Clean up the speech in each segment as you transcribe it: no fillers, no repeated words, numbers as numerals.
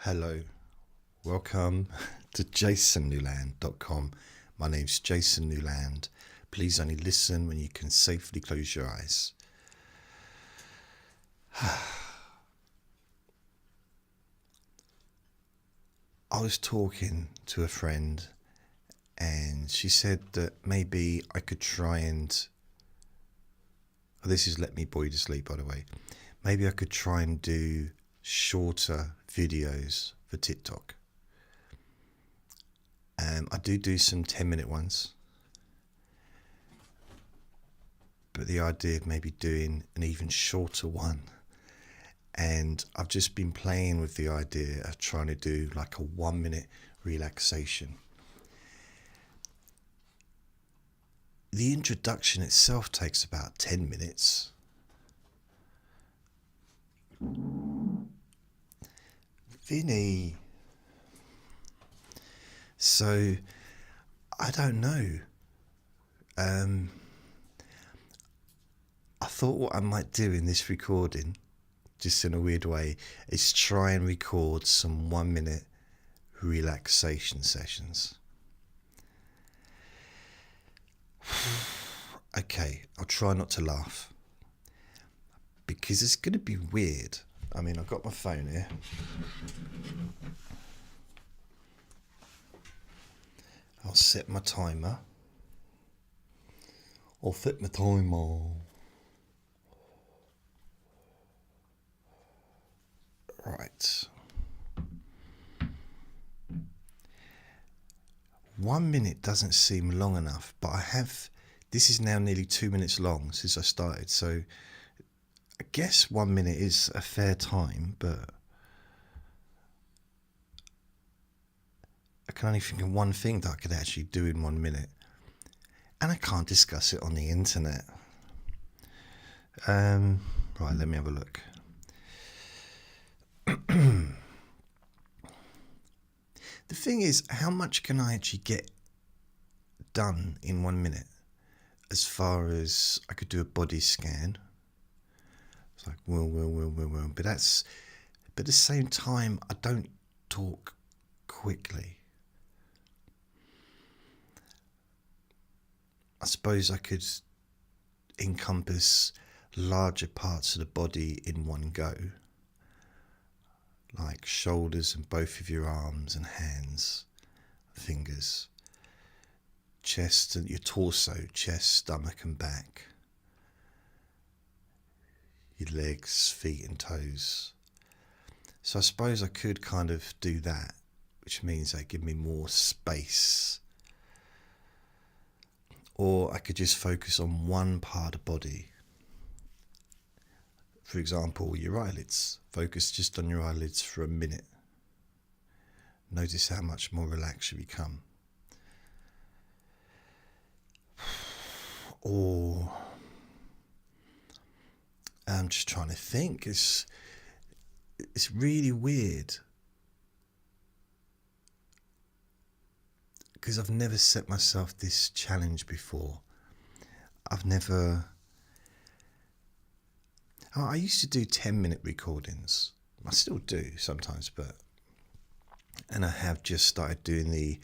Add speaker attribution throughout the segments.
Speaker 1: Hello, welcome to jasonnewland.com. My name's Jason Newland. Please only listen when you can safely close your eyes. I was talking to a friend and she said that maybe I could try and... This is Let Me Bore You to Sleep, by the way. Maybe I could try and do shorter videos for TikTok. I do some 10-minute ones. But the idea of maybe doing an even shorter one. And I've just been playing with the idea of trying to do like a 1-minute relaxation. The introduction itself takes about 10 minutes. Vinny. So, I don't know. I thought what I might do in this recording, just in a weird way, is try and record some 1-minute relaxation sessions. Okay, I'll try not to laugh, because it's going to be weird. I mean, I've got my phone here. I'll set my timer. I'll set my timer. Right. 1 minute doesn't seem long enough, but this is now nearly 2 minutes long since I started, so I guess 1 minute is a fair time, but I can only think of one thing that I could actually do in 1 minute, and I can't discuss it on the internet. Right, let me have a look. The thing is, how much can I actually get done in 1 minute? As far as I could do a body scan. It's like, well. But at the same time, I don't talk quickly. I suppose I could encompass larger parts of the body in one go. Like shoulders and both of your arms and hands, fingers, chest and your torso, chest, stomach and back, your legs, feet and toes. So I suppose I could kind of do that, which means they give me more space. Or I could just focus on one part of the body. For example, your eyelids. Focus just on your eyelids for a minute. Notice how much more relaxed you become. Or I'm just trying to think. It's really weird. Because I've never set myself this challenge before. I used to do 10-minute recordings. I still do sometimes, and I have just started doing the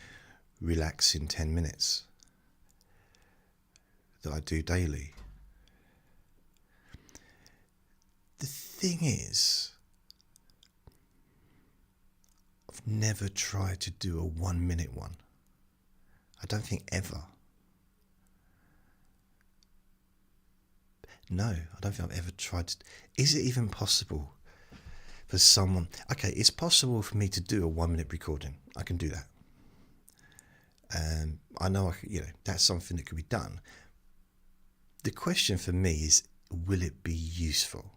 Speaker 1: relaxing 10 minutes that I do daily. The thing is, I've never tried to do a 1 minute one. I don't think ever. No, I don't think I've ever tried to... Is it even possible for someone... Okay, it's possible for me to do a 1 minute recording. I can do that. I know, that's something that could be done. The question for me is, will it be useful?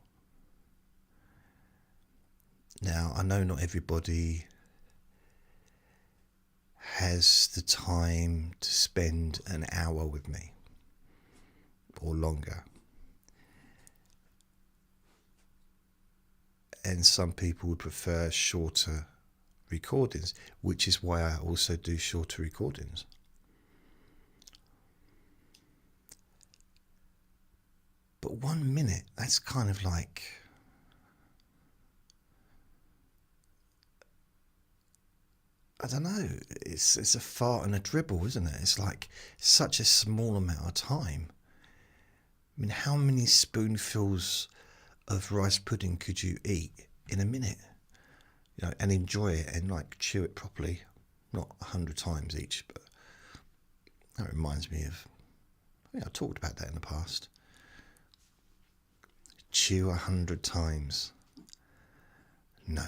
Speaker 1: Now, I know not everybody has the time to spend an hour with me or longer. And some people would prefer shorter recordings, which is why I also do shorter recordings. But 1 minute, that's kind of like I don't know. It's a fart and a dribble, isn't it? It's like such a small amount of time. I mean, how many spoonfuls of rice pudding could you eat in a minute? You know, and enjoy it and like chew it properly, not 100 times each. But that reminds me of. I think I talked about that in the past. Chew 100 times. No.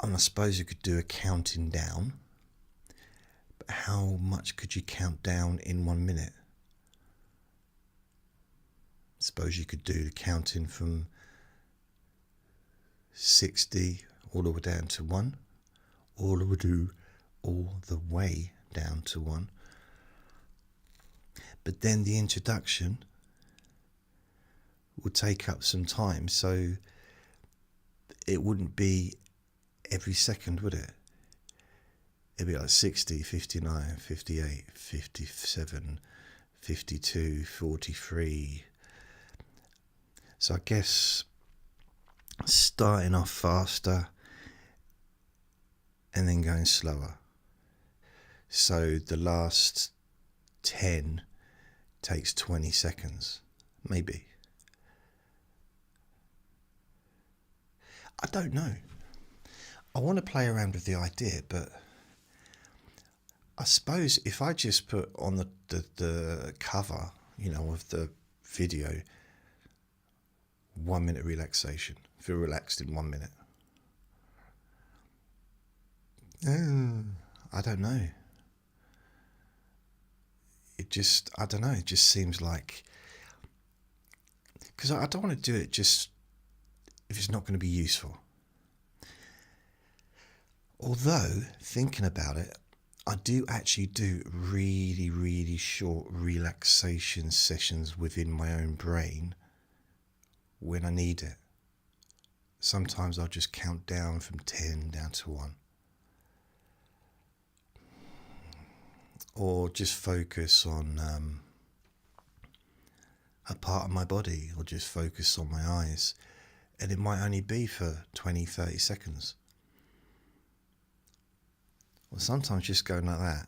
Speaker 1: And I suppose you could do a counting down. But how much could you count down in 1 minute? I suppose you could do the counting from 60 all the way down to 1. All the way down to 1. But then the introduction would take up some time, so it wouldn't be every second, would it? It'd be like 60, 59, 58, 57, 52, 43. So I guess starting off faster and then going slower. So the last 10 takes 20 seconds, maybe. I don't know. I want to play around with the idea, but I suppose if I just put on the cover, you know, of the video, 1 minute relaxation. Feel relaxed in 1 minute. I don't know. It just seems like, because I don't want to do it just if it's not going to be useful. Although, thinking about it, I do actually do really, really short relaxation sessions within my own brain when I need it. Sometimes I'll just count down from 10 down to 1. Or just focus on a part of my body, or just focus on my eyes. And it might only be for 20, 30 seconds. Or sometimes just going like that,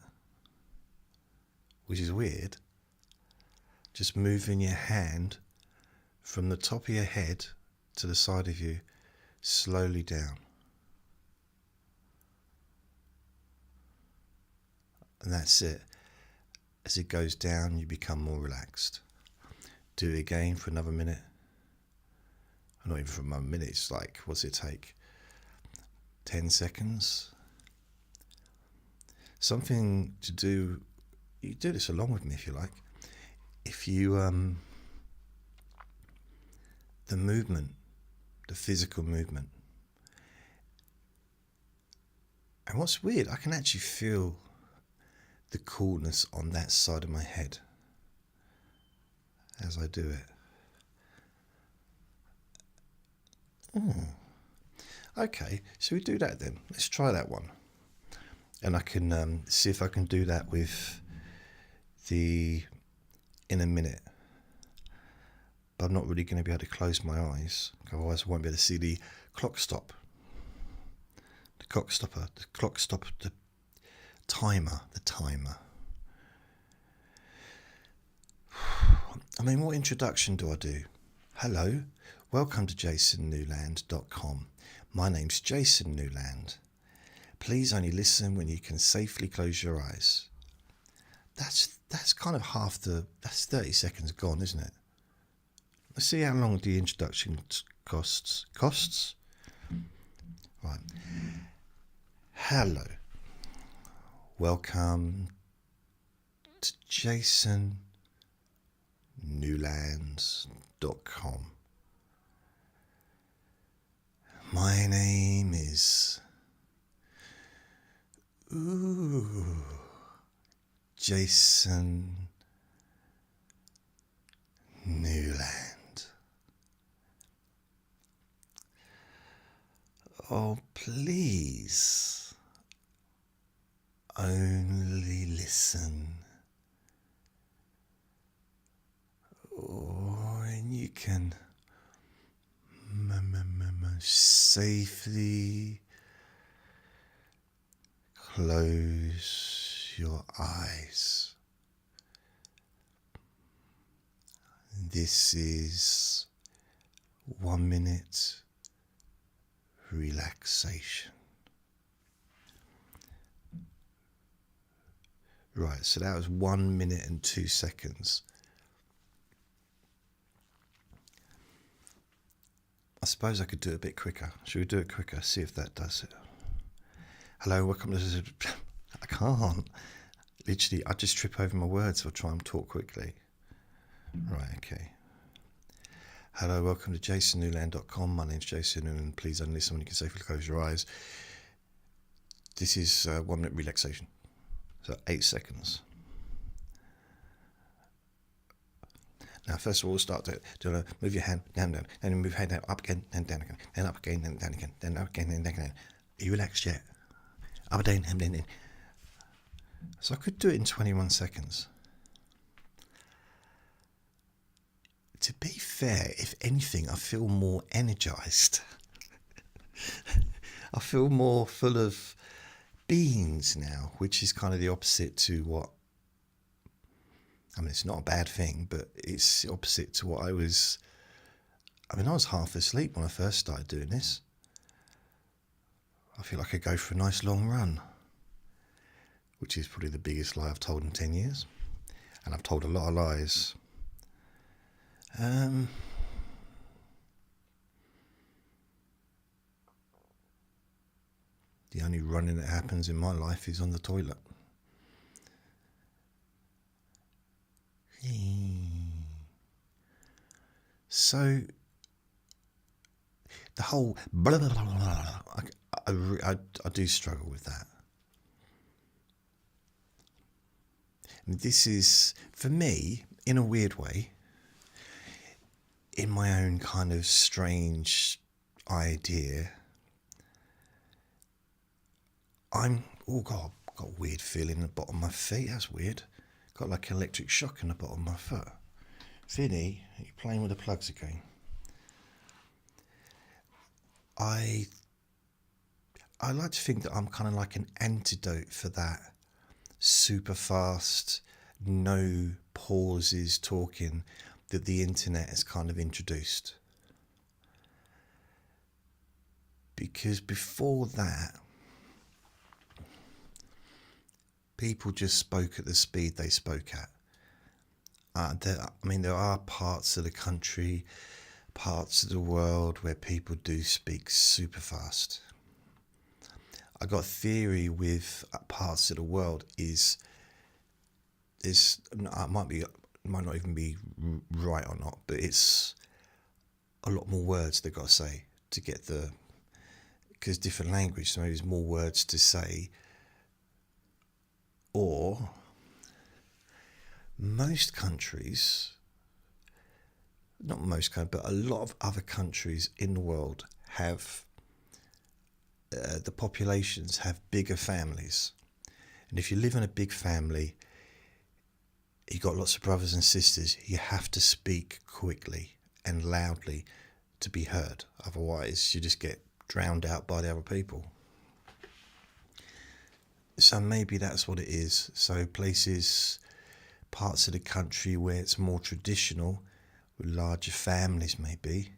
Speaker 1: which is weird. Just moving your hand from the top of your head to the side of you, slowly down. And that's it. As it goes down, you become more relaxed. Do it again for another minute. Not even for a minute, it's like, what's it take? 10 seconds? Something to do, you do this along with me if you like. If you, the movement, the physical movement. And what's weird, I can actually feel the coolness on that side of my head as I do it. Okay, so we do that then. Let's try that one. And I can see if I can do that with the in a minute. But I'm not really going to be able to close my eyes, otherwise I won't be able to see the clock stop. The clock stopper, the timer. I mean, what introduction do I do? Hello, welcome to jasonnewland.com. My name's Jason Newland. Please only listen when you can safely close your eyes. That's kind of that's 30 seconds gone, isn't it? Let's see how long the introduction costs. Right. Hello. Welcome to jasonnewlands.com. My name is Jason Newland. Oh, please, only listen. And you can Safely close your eyes. This is 1 minute relaxation. Right, so that was 1 minute and 2 seconds. I suppose I could do it a bit quicker. Should we do it quicker? See if that does it. Hello, welcome to... I can't. Literally, I just trip over my words if I try and talk quickly. Right, okay. Hello, welcome to jasonnewland.com. My name's Jason Newland. Please only listen when you can safely close your eyes. This is 1 minute relaxation. So 8 seconds. Now, first of all, we'll start to move your hand down, and then move your hand down, up again, then down again, then up again, then down again, then up again, then down again. Are you relaxed yet? Up, down, down. So I could do it in 21 seconds. To be fair, if anything, I feel more energized. I feel more full of beans now, which is kind of the opposite to what... I mean, it's not a bad thing, but it's the opposite to what I was... I mean, I was half asleep when I first started doing this. I feel like I go for a nice long run, which is probably the biggest lie I've told in 10 years. And I've told a lot of lies. The only running that happens in my life is on the toilet. So, the whole blah, blah, blah, blah, I do struggle with that. And this is, for me, in a weird way, in my own kind of strange idea, oh God, got a weird feeling in the bottom of my feet. That's weird. Got like an electric shock in the bottom of my foot. Vinny, are you playing with the plugs again? I like to think that I'm kind of like an antidote for that super fast, no pauses talking that the internet has kind of introduced. Because before that, people just spoke at the speed they spoke at. There are parts of the country, parts of the world where people do speak super fast. I got a theory with parts of the world it might not even be right or not, but it's a lot more words they've got to say to get because different language, so maybe there's more words to say. Or most countries, not most countries, but a lot of other countries in the world have, the populations have bigger families. And if you live in a big family, you've got lots of brothers and sisters, you have to speak quickly and loudly to be heard. Otherwise, you just get drowned out by the other people. So maybe that's what it is. So parts of the country where it's more traditional, with larger families maybe,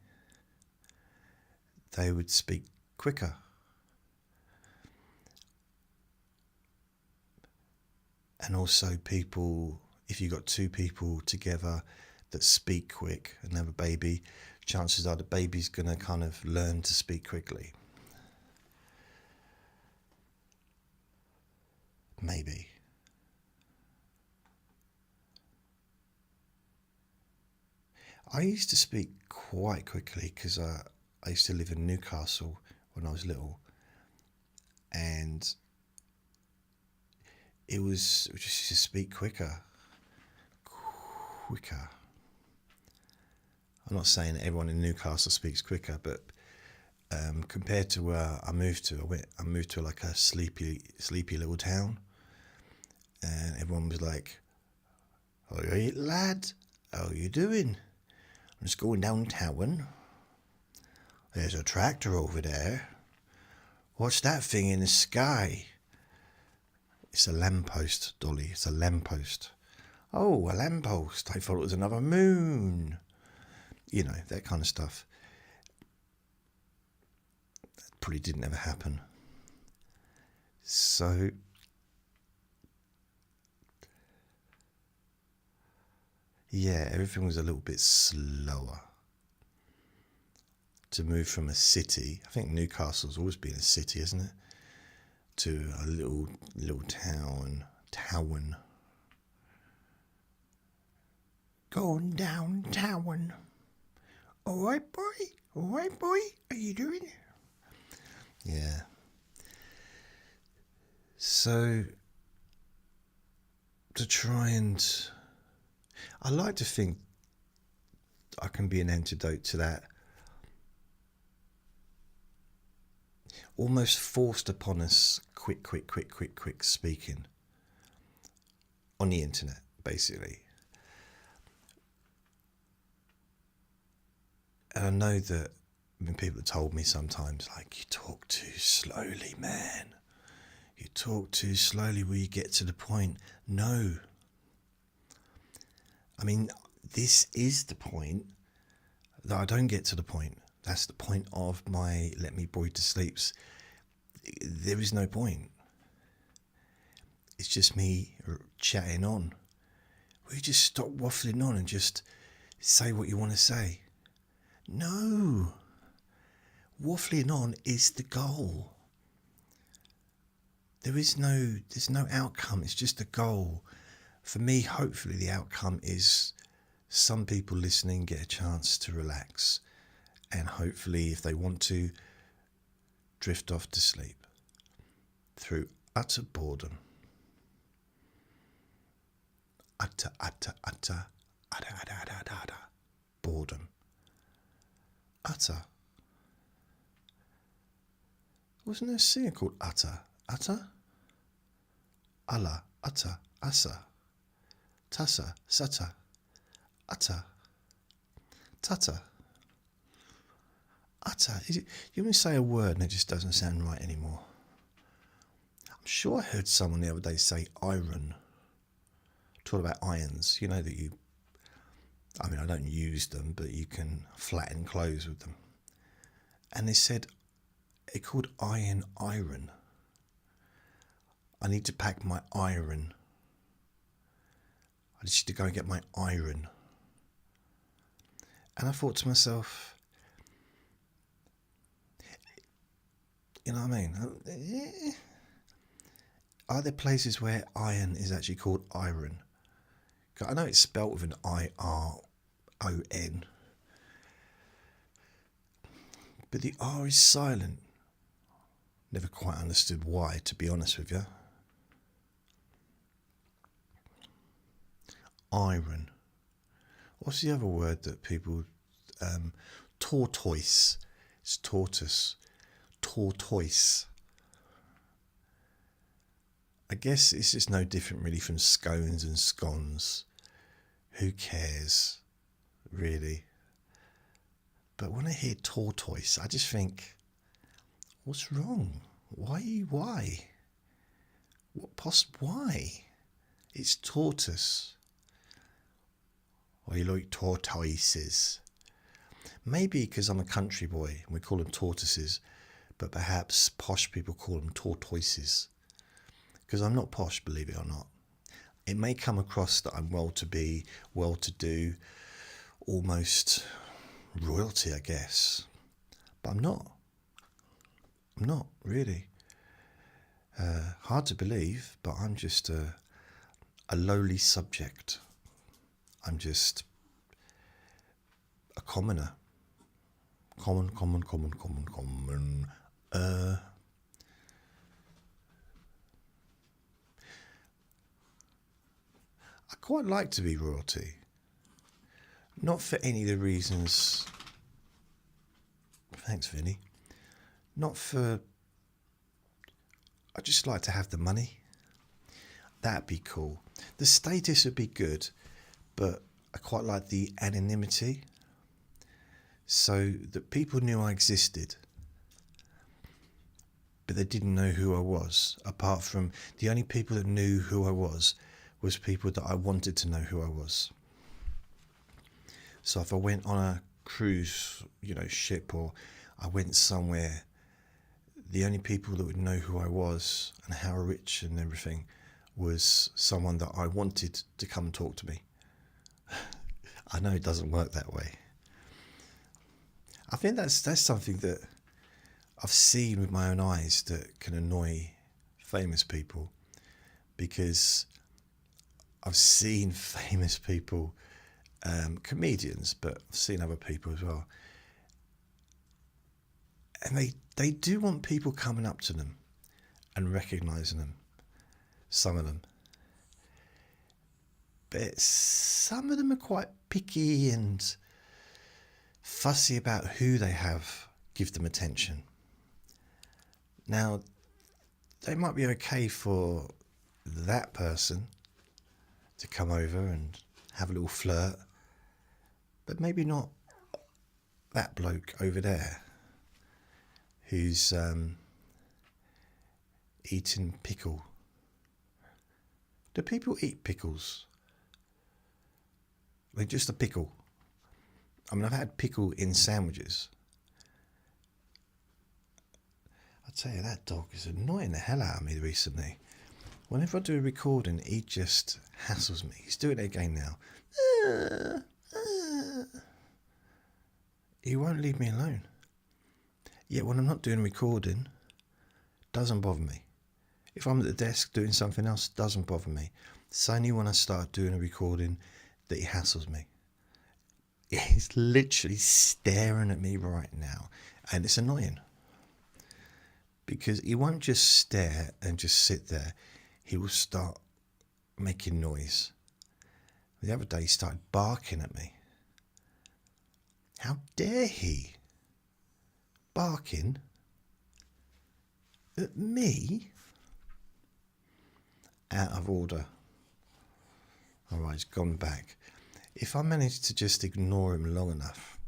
Speaker 1: they would speak quicker. And also people, if you've got two people together that speak quick and have a baby, chances are the baby's going to kind of learn to speak quickly. Maybe. I used to speak quite quickly because I used to live in Newcastle when I was little, and it was just used to speak quicker. I'm not saying that everyone in Newcastle speaks quicker, but compared to where I moved to like a sleepy little town, and everyone was like, "All right, lad, how you doing? I'm just going downtown. There's a tractor over there. What's that thing in the sky? It's a lamppost, Dolly. It's a lamppost. Oh, a lamppost. I thought it was another moon. You know, that kind of stuff. That probably didn't ever happen. So, yeah, everything was a little bit slower. To move from a city, I think Newcastle's always been a city, isn't it? To a little town. Going downtown. All right, boy. How you doing? Yeah. So, to try and... I like to think I can be an antidote to that almost forced upon us quick speaking on the internet, basically. And I know that people have told me sometimes, like, you talk too slowly, man. You talk too slowly, will you get to the point? No. I mean, this is the point that I don't get to the point. That's the point of my Let Me Bore You to Sleeps. There is no point. It's just me chatting on. Will you just stop waffling on and just say what you want to say? No. Waffling on is the goal. There's no outcome. It's just a goal. For me, hopefully the outcome is some people listening get a chance to relax. And hopefully, if they want to, drift off to sleep through utter boredom. Utter boredom. Utter. Wasn't there a singer called Utter? Utter? Allah, Utter, Asa, Tassa, Sutta, Utter, Tutta. Utter. Is it, you want to say a word and it just doesn't sound right anymore. I'm sure I heard someone the other day say iron. Talk about irons. You know that you... I mean, I don't use them, but you can flatten clothes with them. And they said, it called iron. I need to pack my iron. I just need to go and get my iron. And I thought to myself... You know what I mean? Are there places where iron is actually called iron? I know it's spelt with an I-R-O-N. But the R is silent. Never quite understood why, to be honest with you. Iron. What's the other word that people... tortoise. It's tortoise. Tortoise. I guess it's just no different really from scones and scones. Who cares, really? But when I hear tortoise, I just think, what's wrong? Why? Why? It's tortoise. Or you like tortoises. Maybe because I'm a country boy and we call them tortoises, but perhaps posh people call them tortoises. Because I'm not posh, believe it or not. It may come across that I'm well-to-be, well-to-do, almost royalty, I guess. But I'm not. I'm not, really. Hard to believe, but I'm just a lowly subject. I'm just a commoner. Common. I quite like to be royalty. Not for any of the reasons... Thanks, Vinny. Not for... I just like to have the money. That'd be cool. The status would be good, but I quite like the anonymity. so that people knew I existed, but they didn't know who I was. Apart from the only people that knew who I was people that I wanted to know who I was. So if I went on a cruise, ship, or I went somewhere, the only people that would know who I was and how rich and everything was someone that I wanted to come and talk to me. I know it doesn't work that way. I think that's something that I've seen with my own eyes that can annoy famous people, because I've seen famous people, comedians, but I've seen other people as well, and they do want people coming up to them and recognising them, some of them. But some of them are quite picky and fussy about who they give them attention. Now, they might be okay for that person to come over and have a little flirt, but maybe not that bloke over there who's eating pickle. Do people eat pickles? Like just a pickle? I mean, I've had pickle in sandwiches. I tell you, that dog is annoying the hell out of me recently. Whenever I do a recording, he just hassles me. He's doing it again now. He won't leave me alone. Yet when I'm not doing recording, doesn't bother me. If I'm at the desk doing something else, doesn't bother me. It's only when I start doing a recording that he hassles me. He's literally staring at me right now, and it's annoying. Because he won't just stare and just sit there. He will start making noise. The other day he started barking at me. How dare he? Barking at me? Out of order. Alright, he's gone back. If I manage to just ignore him long enough,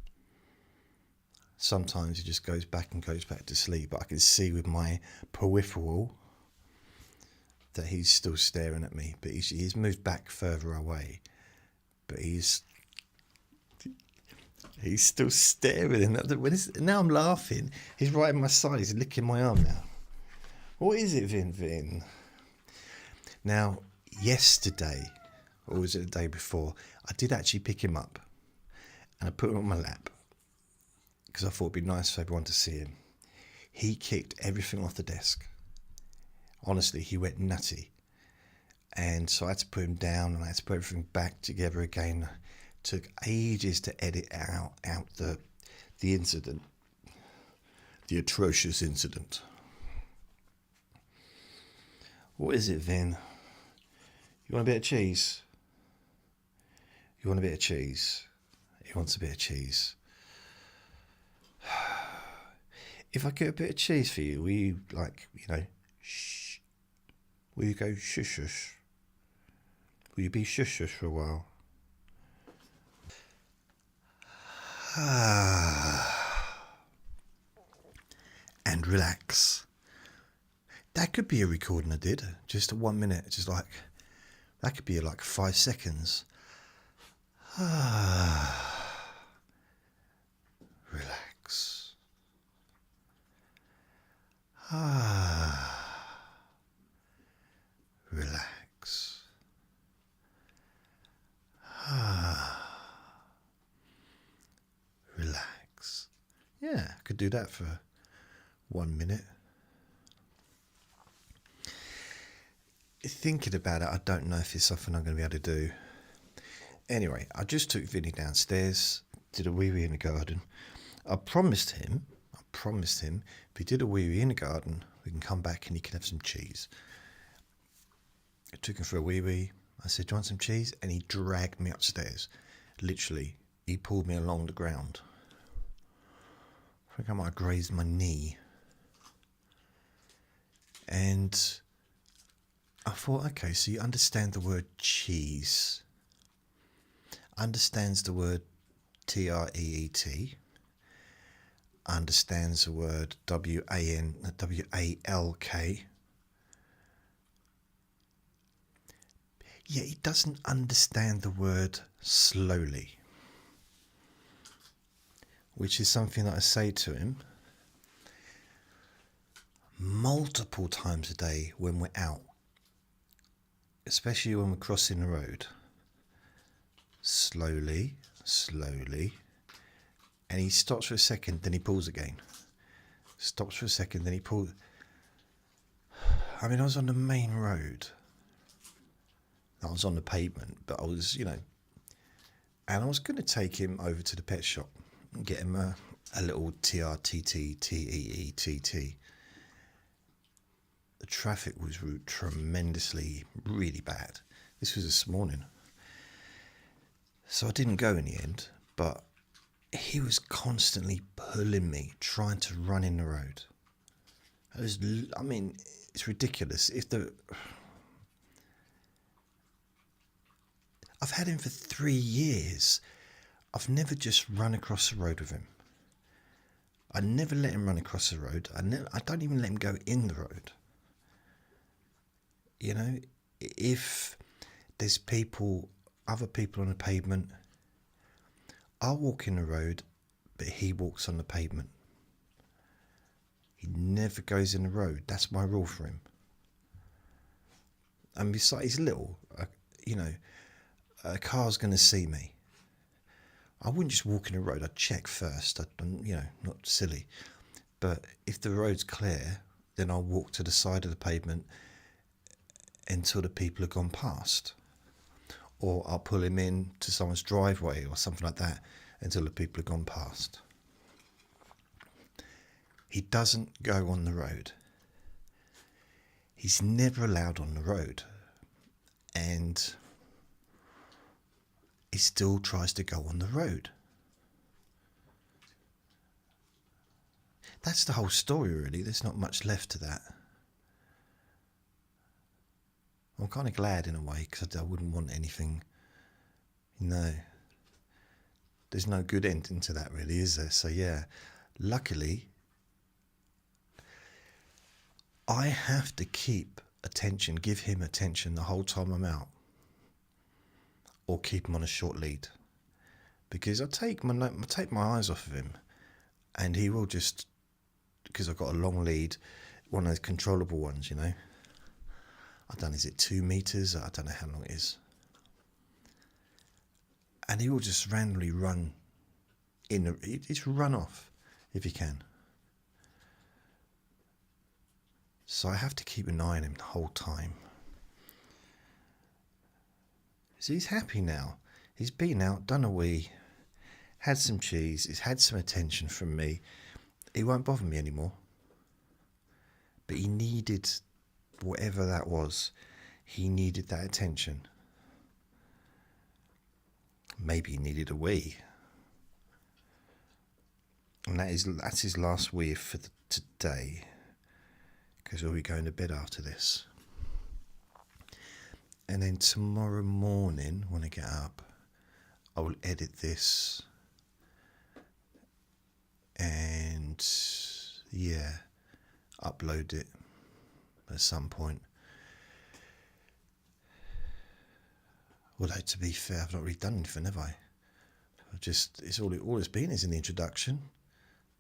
Speaker 1: sometimes he just goes back to sleep, but I can see with my peripheral that he's still staring at me, but he's moved back further away, but he's still staring. And now I'm laughing. He's right at my side. He's licking my arm now. What is it, Vin? Now, yesterday, or was it the day before, I did actually pick him up and I put him on my lap because I thought it'd be nice for everyone to see him. He kicked everything off the desk. Honestly, he went nutty. And so I had to put him down and I had to put everything back together again. Took ages to edit out the incident. The atrocious incident. What is it, Vin? You want a bit of cheese? You want a bit of cheese? He wants a bit of cheese. If I get a bit of cheese for you, will you, shh? Will you go shush shush? Will you be shush shush for a while? And relax. That could be a recording I did. Just 1 minute. That could be like 5 seconds. Relax. Relax. Relax. Yeah, I could do that for 1 minute. Thinking about it, I don't know if it's something I'm going to be able to do. Anyway, I just took Vinny downstairs, did a wee-wee in the garden. I promised him, if he did a wee-wee in the garden, we can come back and he can have some cheese. I took him for a wee-wee. I said, do you want some cheese? And he dragged me upstairs. Literally, he pulled me along the ground. I think I might have grazed my knee. And I thought, okay, so you understand the word cheese. Understands the word T-R-E-E-T. understands the word W-A-L-K. Yet he doesn't understand the word slowly, which is something that I say to him multiple times a day when we're out, especially when we're crossing the road. Slowly, slowly. And he stops for a second, then he pulls again. Stops for a second, then he pulls. I mean, I was on the main road. I was on the pavement, but I was, and I was going to take him over to the pet shop and get him a little TRTT. The traffic was tremendously, really bad. This was this morning. So I didn't go in the end, but he was constantly pulling me, trying to run in the road. It's ridiculous. I've had him for 3 years. I've never just run across the road with him. I never let him run across the road. I don't even let him go in the road. If there's other people on the pavement, I'll walk in the road, but he walks on the pavement. He never goes in the road. That's my rule for him. And besides, he's little, a car's going to see me. I wouldn't just walk in the road. I'd check first. Not silly. But if the road's clear, then I'll walk to the side of the pavement until the people have gone past. Or I'll pull him in to someone's driveway or something like that until the people have gone past. He doesn't go on the road. He's never allowed on the road. And he still tries to go on the road. That's the whole story, really. There's not much left to that. I'm kind of glad in a way, because I wouldn't want anything. There's no good ending to that, really, is there? So yeah, luckily, I have to give him attention the whole time I'm out, or keep him on a short lead, because I take my eyes off of him, and he will just, because I've got a long lead, one of those controllable ones, I don't know, is it 2 meters? I don't know how long it is. And he will just randomly run just run off if he can. So I have to keep an eye on him the whole time. So he's happy now. He's been out, done a wee, had some cheese, he's had some attention from me. He won't bother me anymore. But he needed, whatever that was, he needed that attention. Maybe he needed a wee. And that's his last wee for today, because we'll be going to bed after this. And then tomorrow morning, when I get up, I will edit this and, upload it at some point. Although, to be fair, I've not really done anything, have I? It's all it's been is an introduction.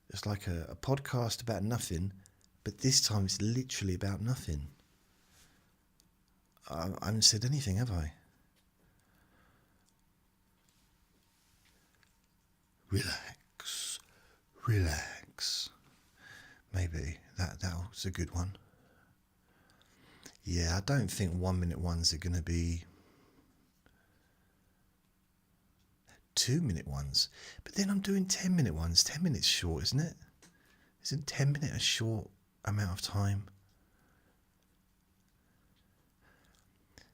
Speaker 1: It's like a podcast about nothing, but this time it's literally about nothing. I haven't said anything, have I? Relax. Maybe that was a good one. Yeah, I don't think 1 minute ones are going to be 2 minute ones. But then I'm doing 10 minute ones. 10 minutes short, isn't it? Isn't 10 minutes a short amount of time?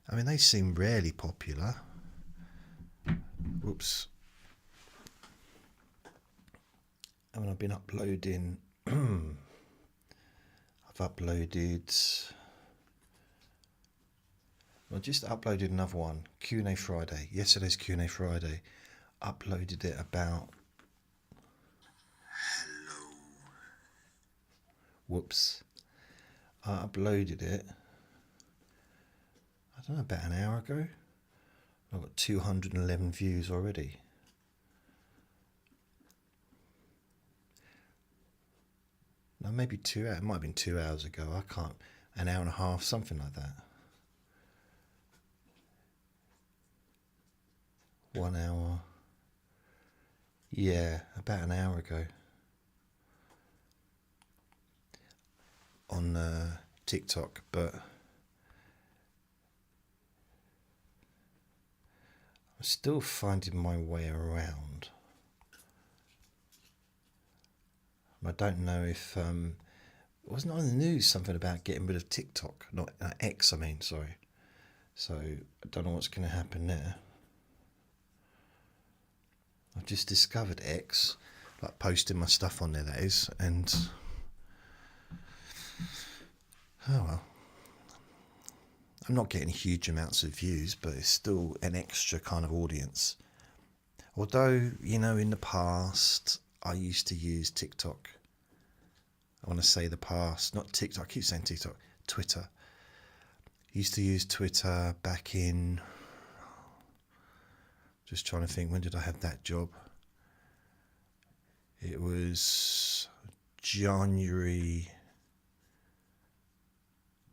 Speaker 1: I mean, they seem rarely popular. Whoops. I mean, I've been uploading. I've uploaded. I just uploaded another one, Q&A Friday. Yesterday's Q&A Friday. Uploaded it about. Hello. Whoops. I uploaded it, I don't know, about an hour ago. I've got 211 views already. No, maybe 2 hours. It might have been 2 hours ago. I can't. An hour and a half, something like that. 1 hour. Yeah, about an hour ago. On TikTok, but I'm still finding my way around. I don't know if it wasn't on the news something about getting rid of TikTok, not X. I mean, sorry. So I don't know what's going to happen there. I've just discovered X, like posting my stuff on there. That is, and oh well. I'm not getting huge amounts of views, but it's still an extra kind of audience. Although, you know, in the past, I used to use TikTok. I want to say the past, not TikTok, I keep saying TikTok, Twitter. Used to use Twitter back in, just trying to think, when did I have that job? It was January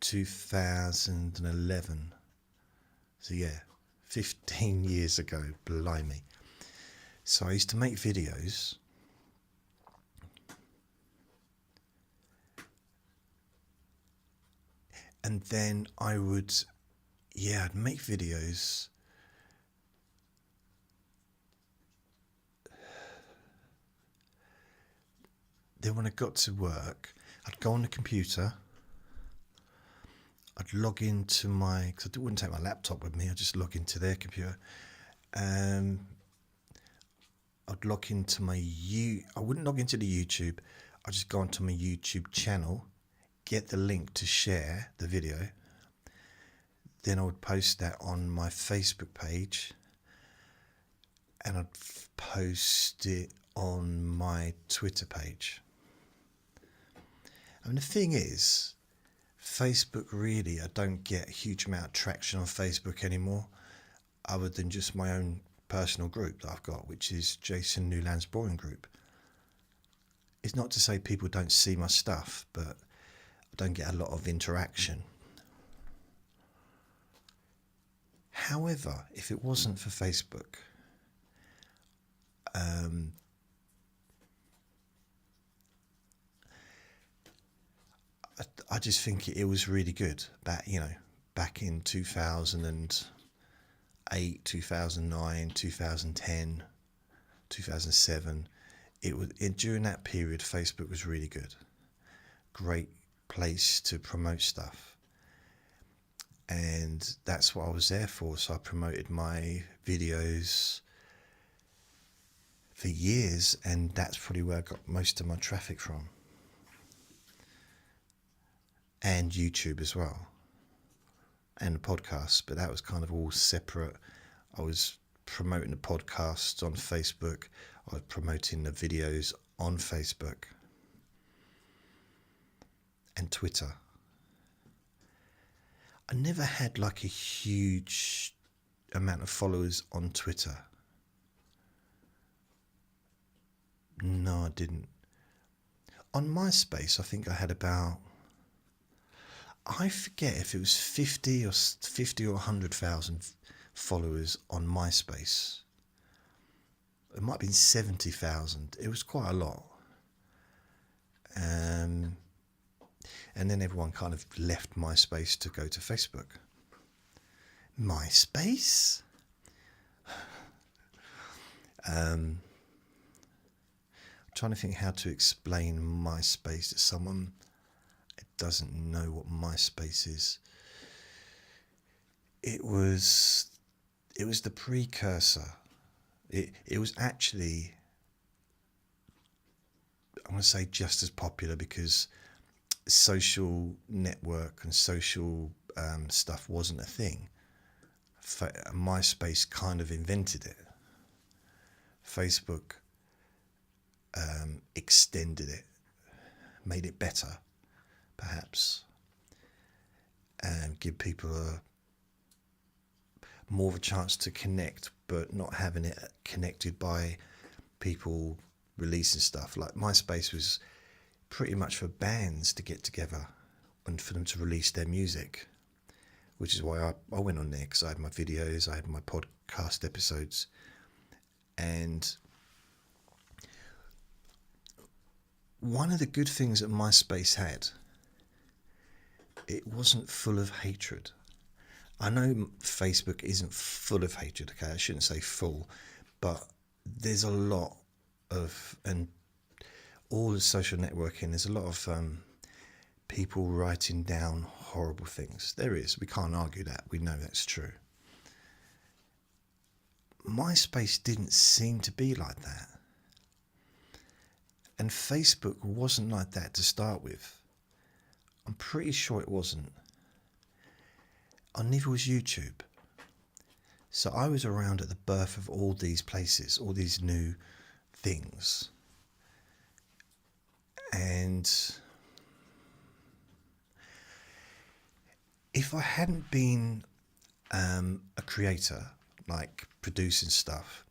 Speaker 1: 2011. So yeah, 15 years ago, blimey. So I used to make videos. And then I would, I'd make videos. Then when I got to work, I'd go on the computer. I'd log into because I wouldn't take my laptop with me, I'd just log into their computer. I'd log into I wouldn't log into the YouTube, I'd just go onto my YouTube channel, get the link to share the video, then I would post that on my Facebook page, and I'd post it on my Twitter page. And the thing is, Facebook really, I don't get a huge amount of traction on Facebook anymore, other than just my own personal group that I've got, which is Jason Newland's Boring Group. It's not to say people don't see my stuff, but I don't get a lot of interaction. However, if it wasn't for Facebook, I just think it was really good. Back in 2008, 2009, 2010, 2007, during that period, Facebook was really good. Great place to promote stuff. And that's what I was there for. So I promoted my videos for years, and that's probably where I got most of my traffic from. And YouTube as well, and the podcast, but that was kind of all separate. I was promoting the podcasts on Facebook, I was promoting the videos on Facebook and Twitter. I never had like a huge amount of followers on Twitter. No, I didn't. On MySpace, I think I had about, I forget if it was 50 or 100,000 followers on MySpace. It might have been 70,000. It was quite a lot. And then everyone kind of left MySpace to go to Facebook. MySpace? I'm trying to think how to explain MySpace to someone doesn't know what MySpace is. It was the precursor. It was actually, I want to say, just as popular, because social network and social stuff wasn't a thing. MySpace kind of invented it. Facebook extended it, made it better. perhaps, and give people more of a chance to connect, but not having it connected by people releasing stuff. Like MySpace was pretty much for bands to get together and for them to release their music, which is why I went on there, because I had my videos, I had my podcast episodes, and one of the good things that MySpace had, it wasn't full of hatred. I know Facebook isn't full of hatred, okay, I shouldn't say full, but there's a lot of, and all the social networking, there's a lot of people writing down horrible things. There is, we can't argue that, we know that's true. MySpace didn't seem to be like that. And Facebook wasn't like that to start with. I'm pretty sure it wasn't. And neither was YouTube. So I was around at the birth of all these places, all these new things. And if I hadn't been a creator, like producing stuff,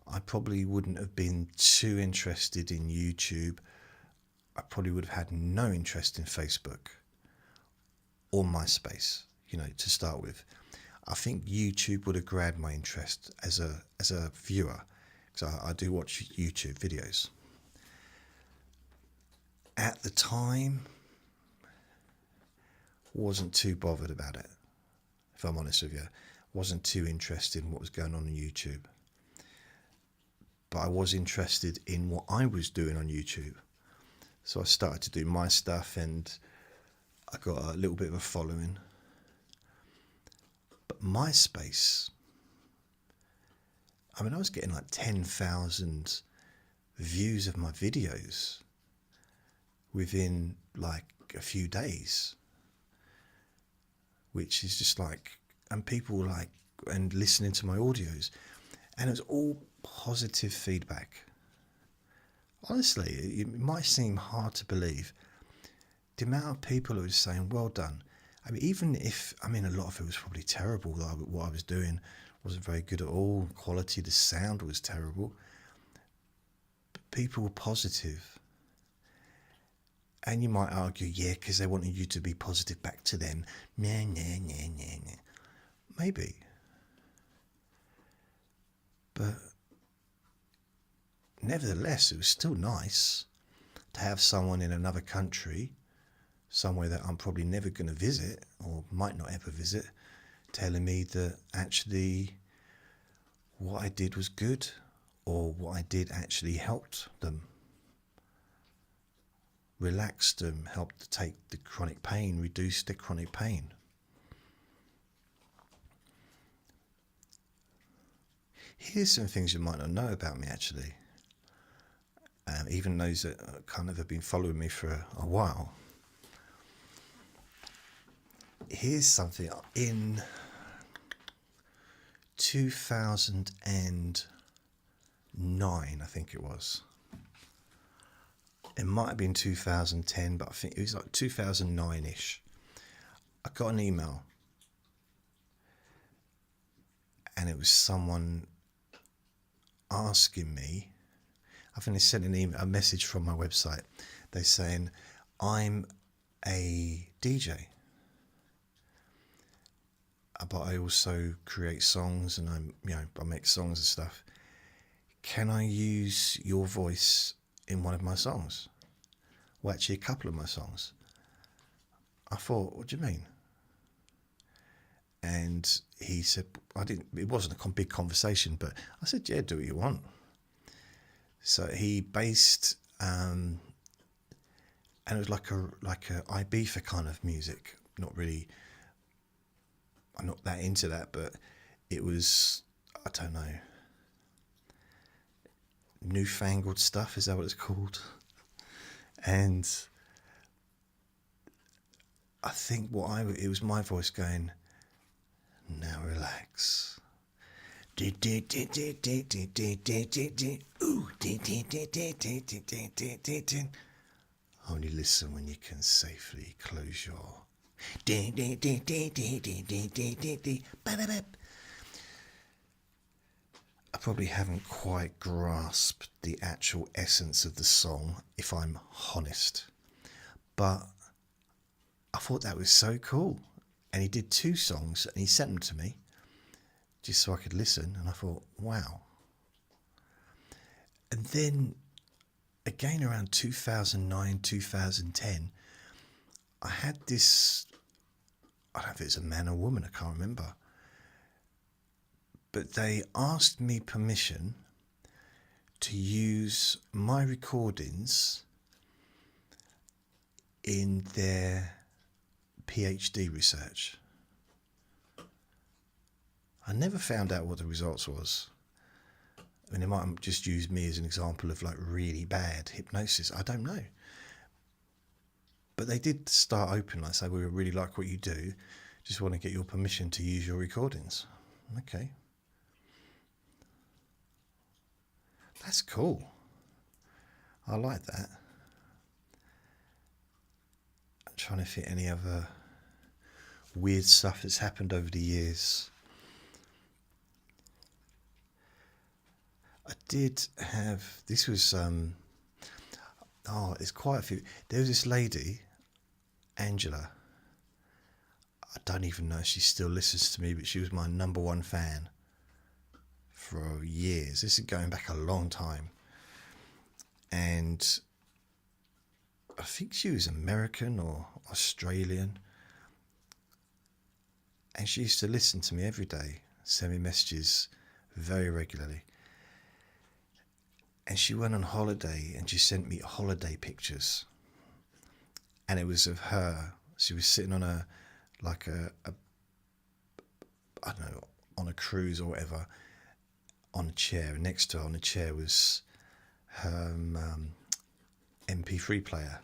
Speaker 1: I probably wouldn't have been too interested in YouTube. I probably would have had no interest in Facebook or MySpace, you know, to start with. I think YouTube would have grabbed my interest as a viewer, because I do watch YouTube videos. At the time, wasn't too bothered about it, if I'm honest with you. Wasn't too interested in what was going on YouTube. But I was interested in what I was doing on YouTube. So I started to do my stuff, and I got a little bit of a following. But MySpace, I mean, I was getting like 10,000 views of my videos within like a few days, which is just like, and people like, and listening to my audios, and it was all positive feedback. Honestly, it might seem hard to believe the amount of people who were saying, well done. I mean, even if, I mean, a lot of it was probably terrible. What I was doing wasn't very good at all. Quality, the sound was terrible. But people were positive. And you might argue, yeah, because they wanted you to be positive back to them. Nah. Maybe. But nevertheless, it was still nice to have someone in another country, somewhere that I'm probably never going to visit or might not ever visit, telling me that actually what I did was good, or what I did actually helped them, relaxed them, helped to take the chronic pain, reduce the chronic pain. Here's some things you might not know about me, actually. Even those that kind of have been following me for a while. Here's something. In 2009, I think it was. It might have been 2010, but I think it was like 2009-ish. I got an email. And it was someone asking me, I think they sent a message from my website. They're saying, I'm a DJ, but I also create songs, and I make songs and stuff. Can I use your voice in one of my songs? Well, actually, a couple of my songs. I thought, what do you mean? And he said, it wasn't a big conversation, but I said, yeah, do what you want. So he based, and it was like a Ibiza kind of music. Not really, I'm not that into that, but it was, I don't know, newfangled stuff, is that what it's called? And I think it was my voice going, now relax. Only listen when you can safely close your... I probably haven't quite grasped the actual essence of the song, if I'm honest. But I thought that was so cool. And he did 2 songs and he sent them to me just so I could listen. And I thought, wow. And then again around 2009, 2010, I had this, I don't know if it's a man or woman, I can't remember. But they asked me permission to use my recordings in their PhD research. I never found out what the results was. I mean, they might have just used me as an example of like really bad hypnosis. I don't know. But they did start open, like say, we really like what you do. Just want to get your permission to use your recordings. Okay. That's cool. I like that. I'm trying to fit any other weird stuff that's happened over the years. I did have, this was, it's quite a few. There was this lady, Angela. I don't even know if she still listens to me, but she was my number 1 fan for years. This is going back a long time. And I think she was American or Australian. And she used to listen to me every day, send me messages very regularly. And she went on holiday and she sent me holiday pictures. And it was of her. She was sitting on I don't know, on a cruise or whatever, on a chair. And next to her on a chair was her MP3 player.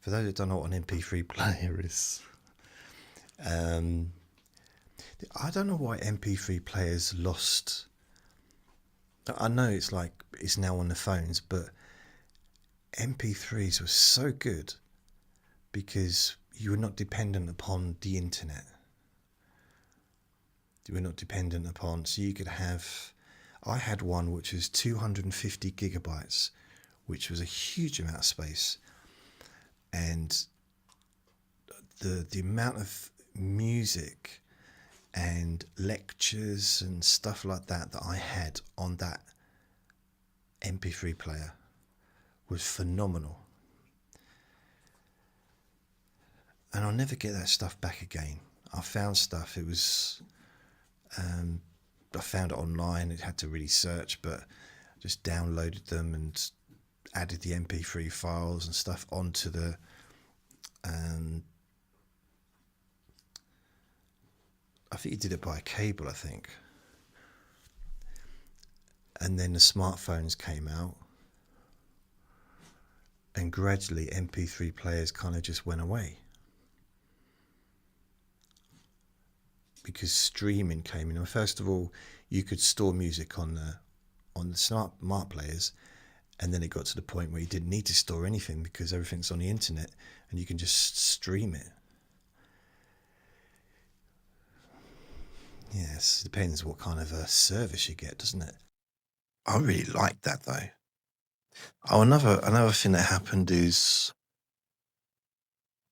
Speaker 1: For those that don't know what an MP3 player is, I don't know why MP3 players lost. I know it's now on the phones, but MP3s were so good because you were not dependent upon the internet. You were not dependent upon, so you could have, I had one which was 250 gigabytes, which was a huge amount of space. And the amount of music and lectures and stuff like that I had on that MP3 player was phenomenal. And I'll never get that stuff back again. I found stuff, it was, I found it online, it had to really search, but I just downloaded them and added the MP3 files and stuff onto the, I think you did it by a cable, I think. And then the smartphones came out. And gradually MP3 players kind of just went away. Because streaming came in. Well, first of all, you could store music on the smart players. And then it got to the point where you didn't need to store anything because everything's on the internet and you can just stream it. Yes, it depends what kind of a service you get, doesn't it? I really like that though. Oh, another thing that happened is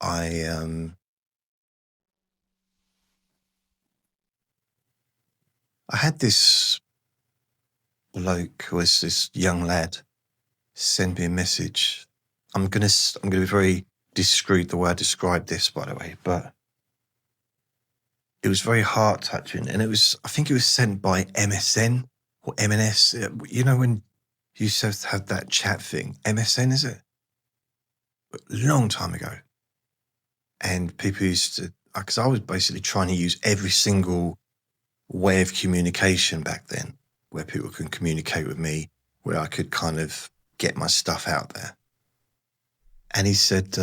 Speaker 1: I had this bloke, who was this young lad, send me a message. I'm gonna be very discreet the way I describe this, by the way, but it was very heart touching, and I think it was sent by MSN or MNS. You know when you used to have that chat thing, MSN, is it? A long time ago, and people used to, because I was basically trying to use every single way of communication back then, where people can communicate with me, where I could kind of get my stuff out there. And he said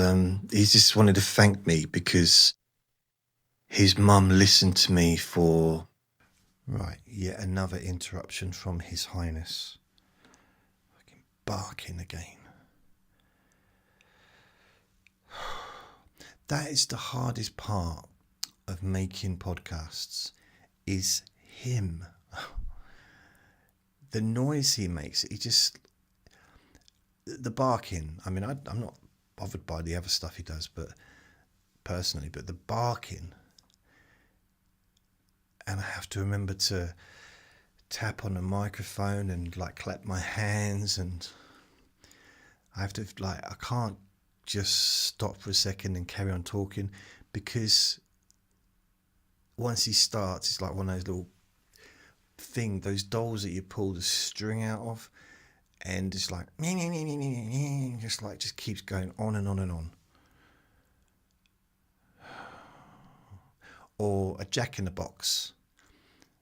Speaker 1: he just wanted to thank me because his mum listened to me for... Right, yet another interruption from His Highness. Fucking barking again. That is the hardest part of making podcasts, is him. The noise he makes, the barking. I mean, I'm not bothered by the other stuff he does, but personally, but the barking, and I have to remember to tap on the microphone and like clap my hands, and I have to I can't just stop for a second and carry on talking, because once he starts, it's like one of those little those dolls that you pull the string out of, and it's like just keeps going on and on and on. Or a jack in the box.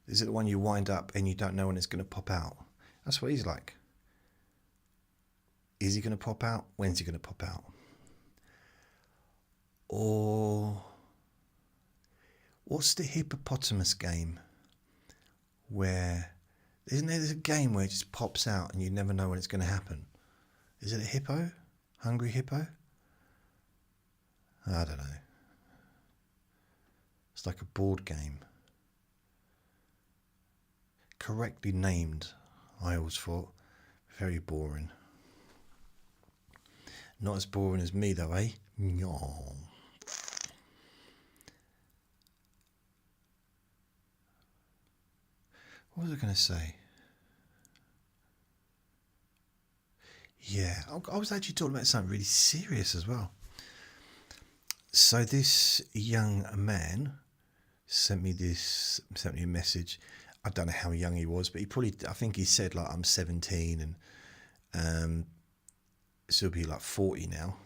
Speaker 1: Is it the one you wind up and you don't know when it's going to pop out? That's what he's like. Is he going to pop out? When's he going to pop out? Or what's the hippopotamus game? Where, isn't there a game where it just pops out and you never know when it's going to happen? Is it a hippo? Hungry hippo? I don't know. It's like a board game. Correctly named, I always thought. Very boring. Not as boring as me though, eh? No. What was I going to say? Yeah, I was actually talking about something really serious as well. So this young man sent me a message. I don't know how young he was, but I think he said like, I'm 17 and so he'll be like 40 now.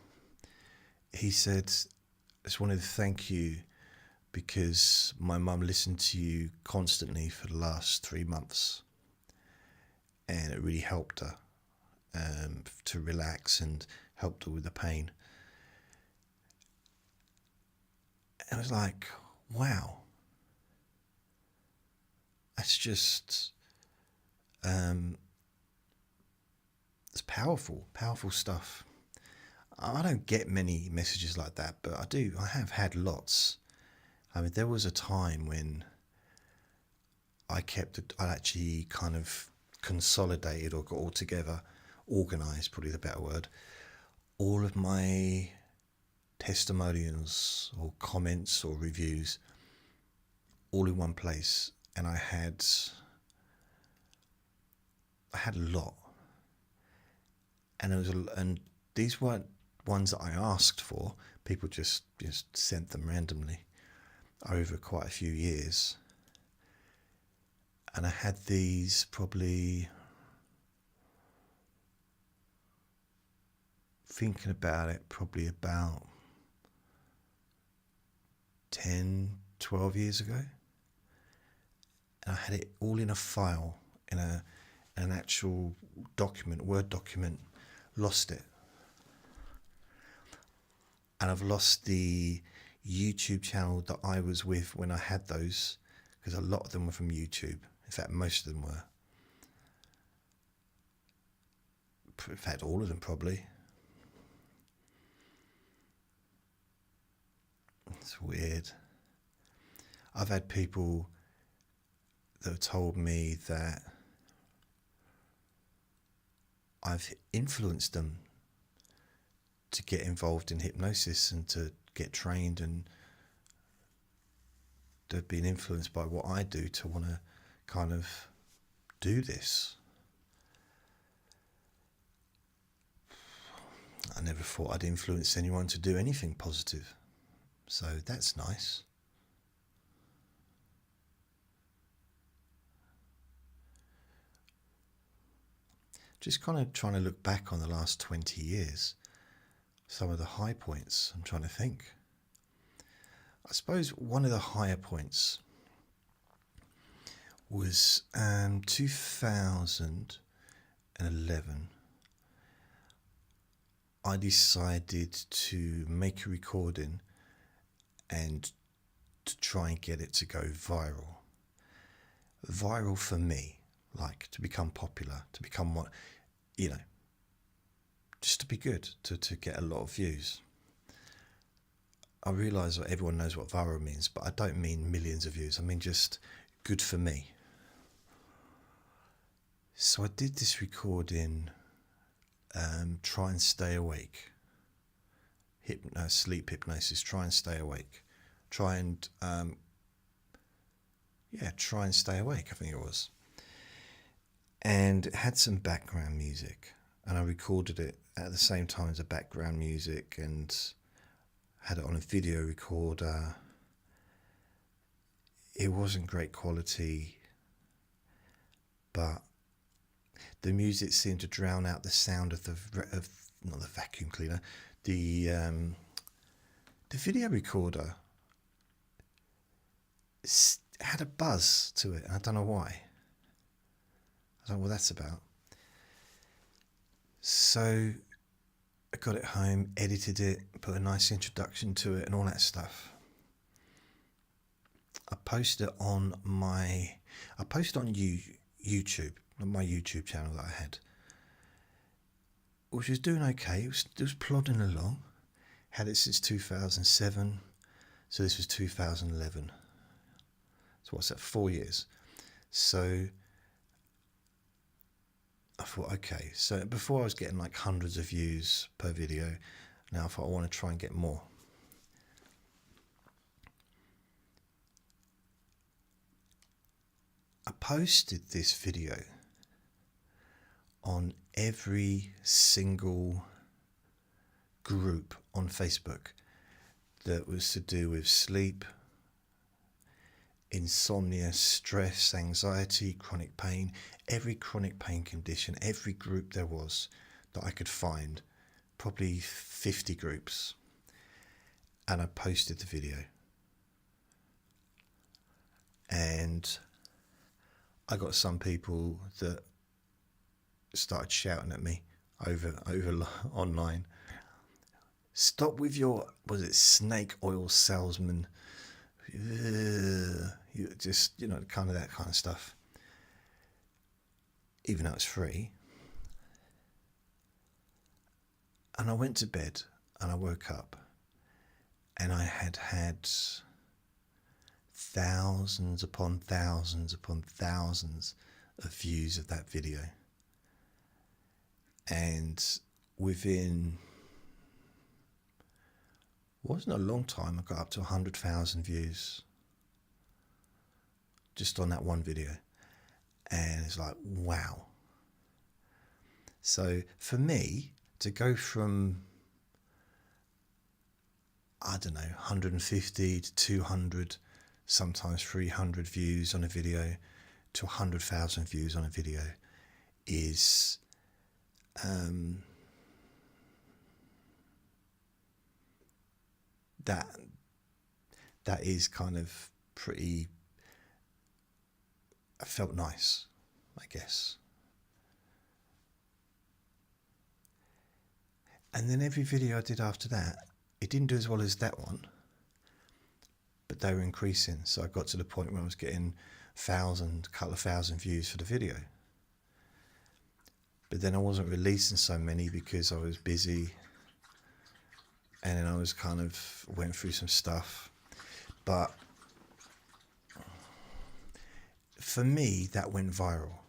Speaker 1: He said, I just wanted to thank you because my mum listened to you constantly for the last 3 months, and it really helped her to relax and helped her with the pain. And I was like, wow, that's just it's powerful stuff. I don't get many messages like that, but I have had lots. I mean, there was a time when I actually kind of consolidated or got all together, organised, probably the better word, all of my testimonials or comments or reviews all in one place, and I had a lot, and these weren't ones that I asked for. People just sent them randomly over quite a few years, and I had these probably, thinking about it, probably about 10, 12 years ago, and I had it all in a file, in an actual document, Word document. Lost it, and I've lost the YouTube channel that I was with when I had those, because a lot of them were from YouTube. In fact, most of them were. In fact, all of them probably. It's weird. I've had people that have told me that I've influenced them to get involved in hypnosis and to get trained, and they've been influenced by what I do to want to kind of do this. I never thought I'd influence anyone to do anything positive, so that's nice. Just kind of trying to look back on the last 20 years, some of the high points. I'm trying to think. I suppose one of the higher points was 2011. I decided to make a recording and to try and get it to go viral. Viral for me, like to become popular, to become what, just to be good, to get a lot of views. I realise that everyone knows what viral means, but I don't mean millions of views. I mean just good for me. So I did this recording, Try and Stay Awake. Sleep hypnosis, Try and Stay Awake. Try and Stay Awake, I think it was. And it had some background music, and I recorded it at the same time as the background music and had it on a video recorder. It wasn't great quality, but the music seemed to drown out the sound of not the vacuum cleaner, the video recorder had a buzz to it. I don't know why. I don't know what that's about. So I got it home, edited it, put a nice introduction to it and all that stuff. I posted it on YouTube, on my YouTube channel that I had, which was doing okay. It was plodding along. Had it since 2007, so this was 2011. So what's that, 4 years? So I thought, okay, so before I was getting like hundreds of views per video, now I thought I want to try and get more. I posted this video on every single group on Facebook that was to do with sleep, insomnia, stress, anxiety, chronic pain, every chronic pain condition, every group there was that I could find, probably 50 groups, and I posted the video. And I got some people that started shouting at me over online. Stop with your, was it snake oil salesman? Just, kind of that kind of stuff. Even though it's free. And I went to bed and I woke up and I had thousands upon thousands upon thousands of views of that video. And within, wasn't a long time, I got up to 100,000 views just on that one video. And it's like, wow. So for me to go from, I don't know, 150 to 200, sometimes 300 views on a video to 100,000 views on a video is that is kind of pretty, I felt nice, I guess. And then every video I did after that, it didn't do as well as that one, but they were increasing. So I got to the point where I was getting couple of thousand views for the video. But then I wasn't releasing so many because I was busy, and then I was kind of went through some stuff. But for me, that went viral.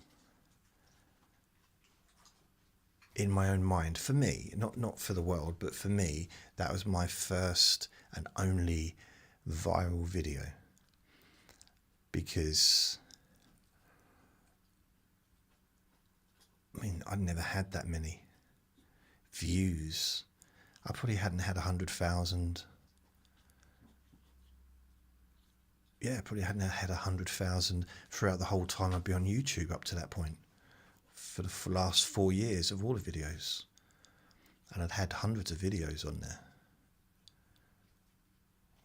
Speaker 1: In my own mind, for me, not for the world, but for me, that was my first and only viral video. Because, I mean, I'd never had that many views. I probably hadn't had 100,000. Yeah, probably hadn't had 100,000 throughout the whole time I'd be on YouTube up to that point. For the last 4 years of all the videos. And I'd had hundreds of videos on there.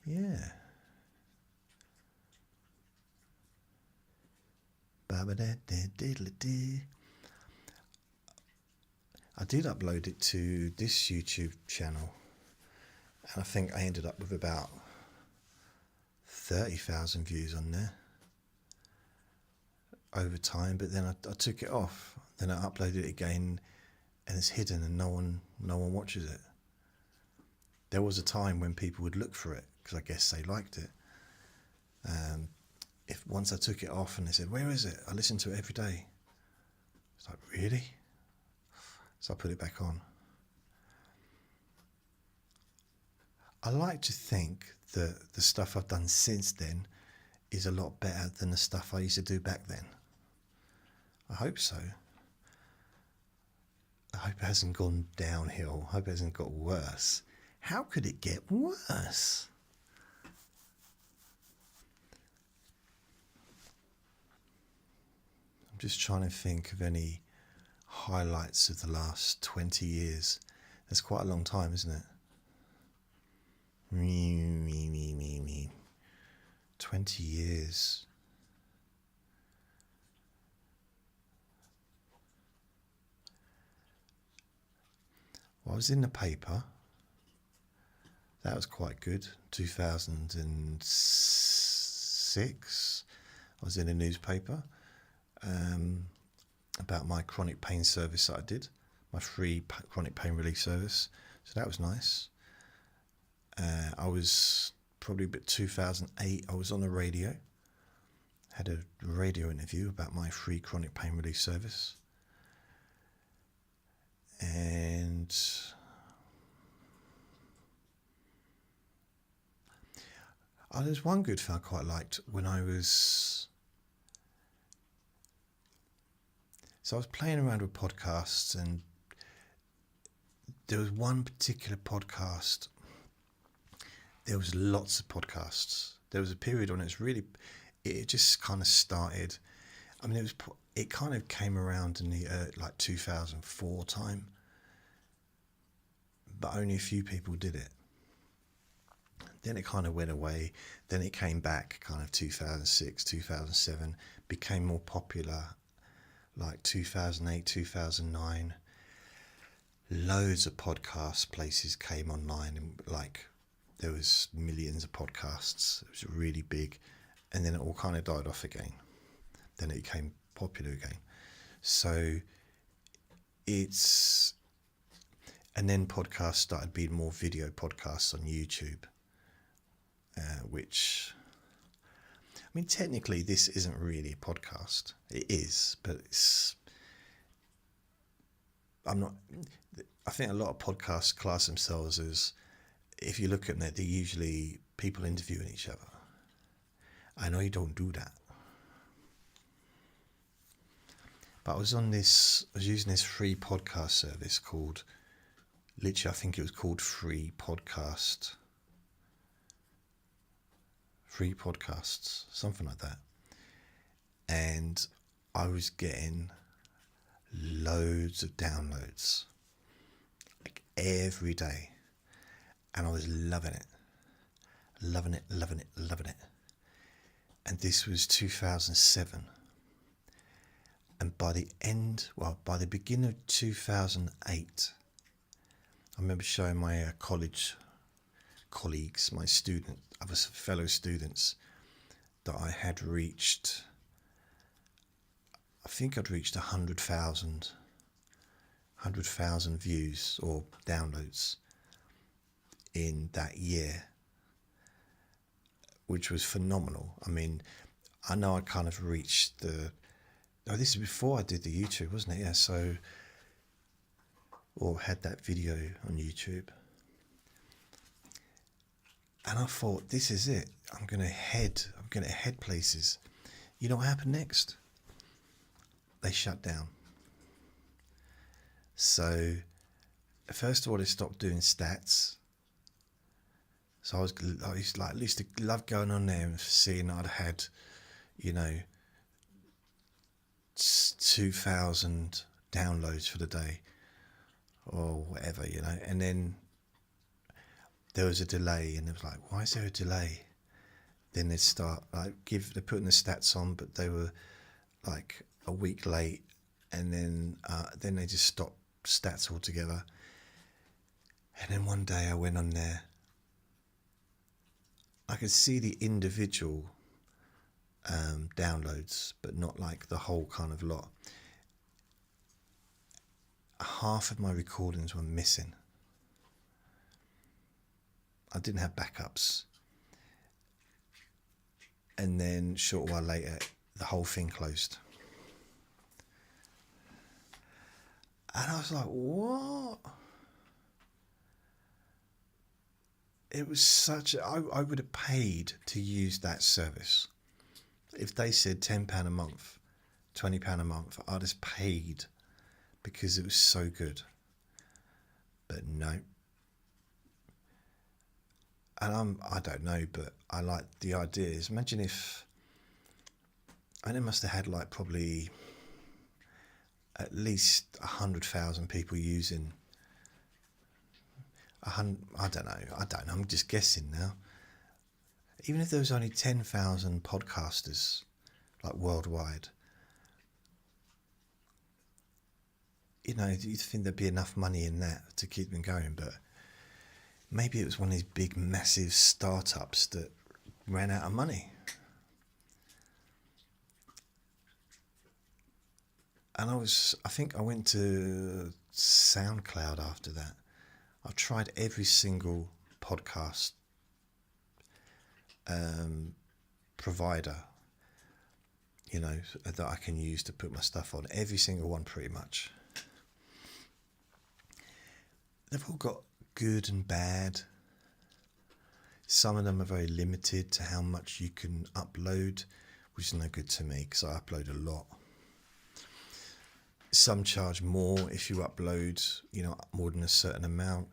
Speaker 1: Yeah. I did upload it to this YouTube channel, and I think I ended up with about 30,000 views on there over time, but then I took it off. Then I uploaded it again, and it's hidden, and no one watches it. there was a time when people would look for it because I guess they liked it. If once I took it off and they said, "Where is it?" I listened to it every day. It's like, really? So I put it back on. I like to think that the stuff I've done since then is a lot better than the stuff I used to do back then. I hope so. I hope it hasn't gone downhill. I hope it hasn't got worse. How could it get worse? I'm just trying to think of any highlights of the last 20 years. That's quite a long time, isn't it? 20 years. Well, I was in the paper. That was quite good. 2006. I was in a newspaper about my chronic pain service that I did, my free chronic pain relief service. So that was nice. I was probably about 2008. I was on the radio. Had a radio interview about my free chronic pain relief service. And there's one good thing I quite liked when I was... So I was playing around with podcasts, and there was one particular podcast. There was lots of podcasts. There was a period when it just kind of started. I mean, it kind of came around in the like 2004 time, but only a few people did it. Then it kind of went away. Then it came back kind of 2006, 2007, became more popular like 2008, 2009. Loads of podcast places came online, and like there was millions of podcasts. It was really big, and then it all kind of died off again. Then it became popular again. So and then podcasts started being more video podcasts on YouTube, which, I mean, technically this isn't really a podcast. It is, but I think a lot of podcasts class themselves as, if you look at it, they're usually people interviewing each other. I know you don't do that. But I was using this free podcast service called, literally I think it was called Free Podcasts, something like that. And I was getting loads of downloads, like every day. And I was loving it. And this was 2007. And by the beginning of 2008, I remember showing my college colleagues, my other fellow students, that I had reached, I think I'd reached 100,000 views or downloads in that year, which was phenomenal. I mean, I know I kind of reached this is before I did the YouTube, wasn't it? Yeah, so, or had that video on YouTube. And I thought, this is it. I'm gonna head places. You know what happened next? They shut down. So, first of all, they stopped doing stats. So I used to love going on there and seeing I'd had, 2,000 downloads for the day, or whatever, and then there was a delay, and it was like, why is there a delay? Then they'd start they're putting the stats on, but they were like a week late, and then they just stopped stats altogether. And then one day I went on there, I could see the individual downloads, but not like the whole kind of lot. Half of my recordings were missing. I didn't have backups. And then a short while later, the whole thing closed. And I was like, what? It was such I would have paid to use that service. If they said £10 a month, £20 a month, I'd have paid because it was so good. But no. And I don't know, but I like the ideas. Imagine if, and it must have had like probably at least 100,000 people using. I don't know. I'm just guessing now. Even if there was only 10,000 podcasters, like worldwide, you know, you'd think there'd be enough money in that to keep them going. But maybe it was one of these big, massive startups that ran out of money. And I think I went to SoundCloud after that. I've tried every single podcast provider, you know, that I can use to put my stuff on. Every single one, pretty much. They've all got good and bad. Some of them are very limited to how much you can upload, which is no good to me because I upload a lot. Some charge more if you upload, you know, more than a certain amount.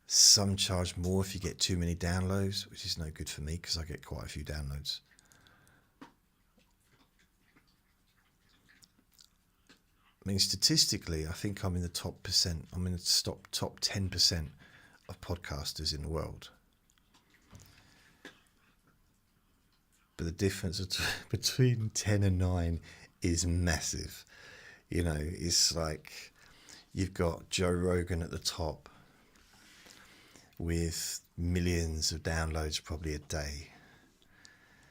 Speaker 1: Some charge more if you get too many downloads, which is no good for me because I get quite a few downloads. I mean, statistically, I think I'm in the top percent. I'm in the top 10% of podcasters in the world. But the difference between 10 and 9 is massive. You know, it's like you've got Joe Rogan at the top with millions of downloads probably a day.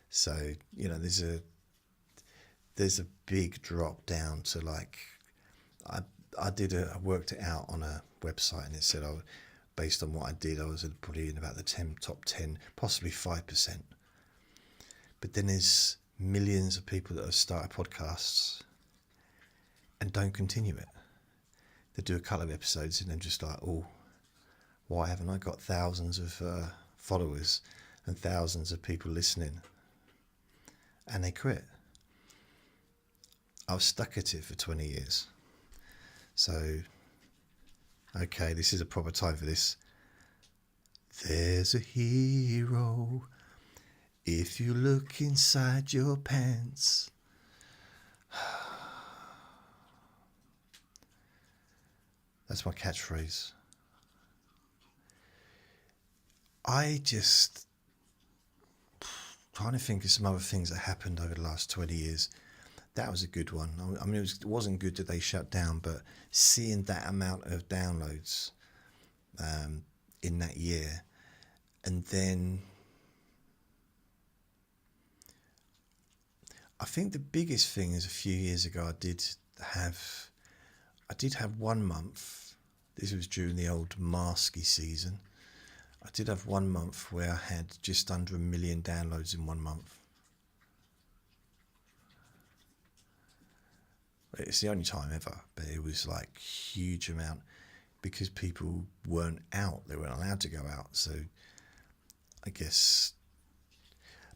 Speaker 1: So, you know, there's a big drop down to like, I worked it out on a website and it said, based on what I did, I was probably in about the top 10, possibly 5%. But then there's millions of people that have started podcasts and don't continue it. They do a couple of episodes and then just like, oh, why haven't I got thousands of followers and thousands of people listening? And they quit. I was stuck at it for 20 years. So, okay, this is a proper time for this. There's a hero if you look inside your pants. That's my catchphrase. I just trying to think of some other things that happened over the last 20 years. That was a good one. I mean, it wasn't good that they shut down, but seeing that amount of downloads in that year, and then I think the biggest thing is a few years ago I did have 1 month. This was during the old masky season. I did have 1 month where I had just under 1 million downloads in 1 month. It's the only time ever, but it was like huge amount because people weren't out. They weren't allowed to go out. So I guess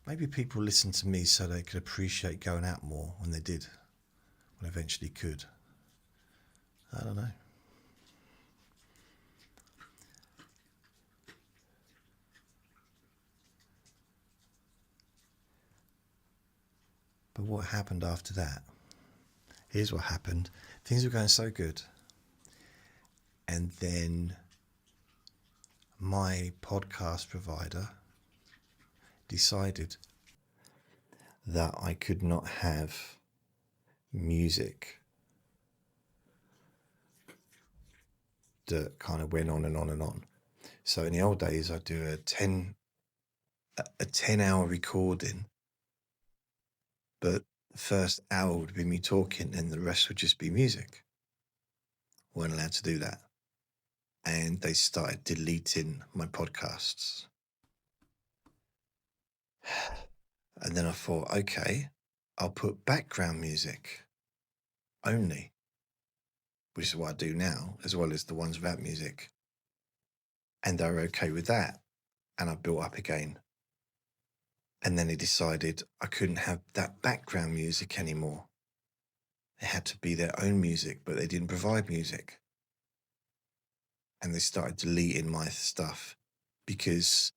Speaker 1: maybe people listened to me so they could appreciate going out more when they did, when they eventually could. I don't know. But what happened after that? Here's what happened. Things were going so good. And then my podcast provider decided that I could not have music that kind of went on and on and on. So in the old days, I'd do a 10-hour recording, but the first hour would be me talking and the rest would just be music. Weren't allowed to do that. and they started deleting my podcasts. And then I thought, okay, I'll put background music only, which is what I do now, as well as the ones without music. And they were okay with that. And I built up again. And then they decided I couldn't have that background music anymore. It had to be their own music, but they didn't provide music. And they started deleting my stuff because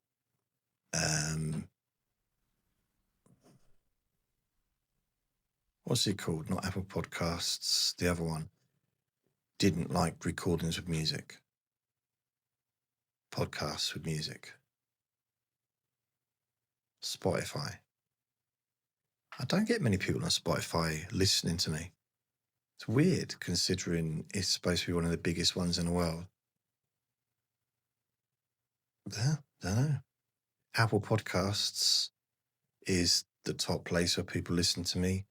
Speaker 1: what's it called? Not Apple Podcasts, the other one. Didn't like recordings with music. Podcasts with music. Spotify. I don't get many people on Spotify listening to me. It's weird considering it's supposed to be one of the biggest ones in the world. Don't know. Apple Podcasts is the top place where people listen to me.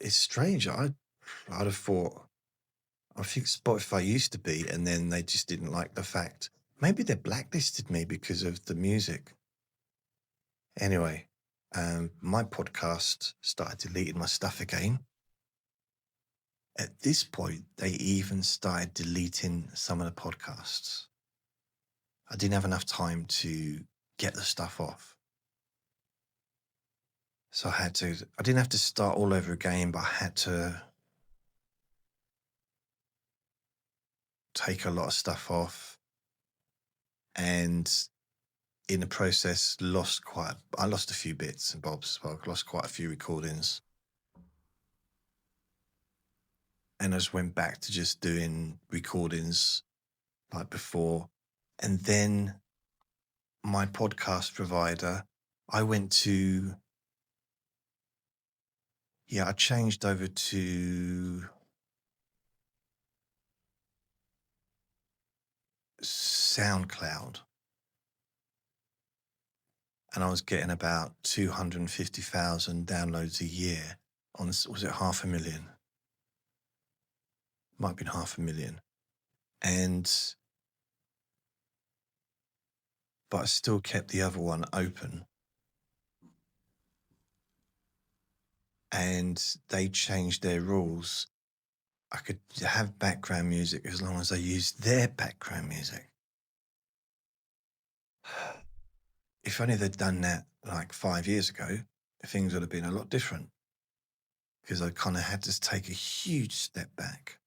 Speaker 1: It's strange. I'd have thought, I think Spotify used to be, and then they just didn't like the fact. Maybe they blacklisted me because of the music. Anyway, my podcast started deleting my stuff again. At this point, they even started deleting some of the podcasts. I didn't have enough time to get the stuff off. So I didn't have to start all over again, but I had to take a lot of stuff off. And in the process, I lost a few bits and bobs as well. I lost quite a few recordings. And I just went back to just doing recordings like before. And then my podcast provider, I changed over to SoundCloud. And I was getting about 250,000 downloads a year on, was it 500,000? Might have been 500,000. But I still kept the other one open. And they changed their rules. I could have background music as long as I used their background music. If only they'd done that like 5 years ago, things would have been a lot different. Because I kind of had to take a huge step back.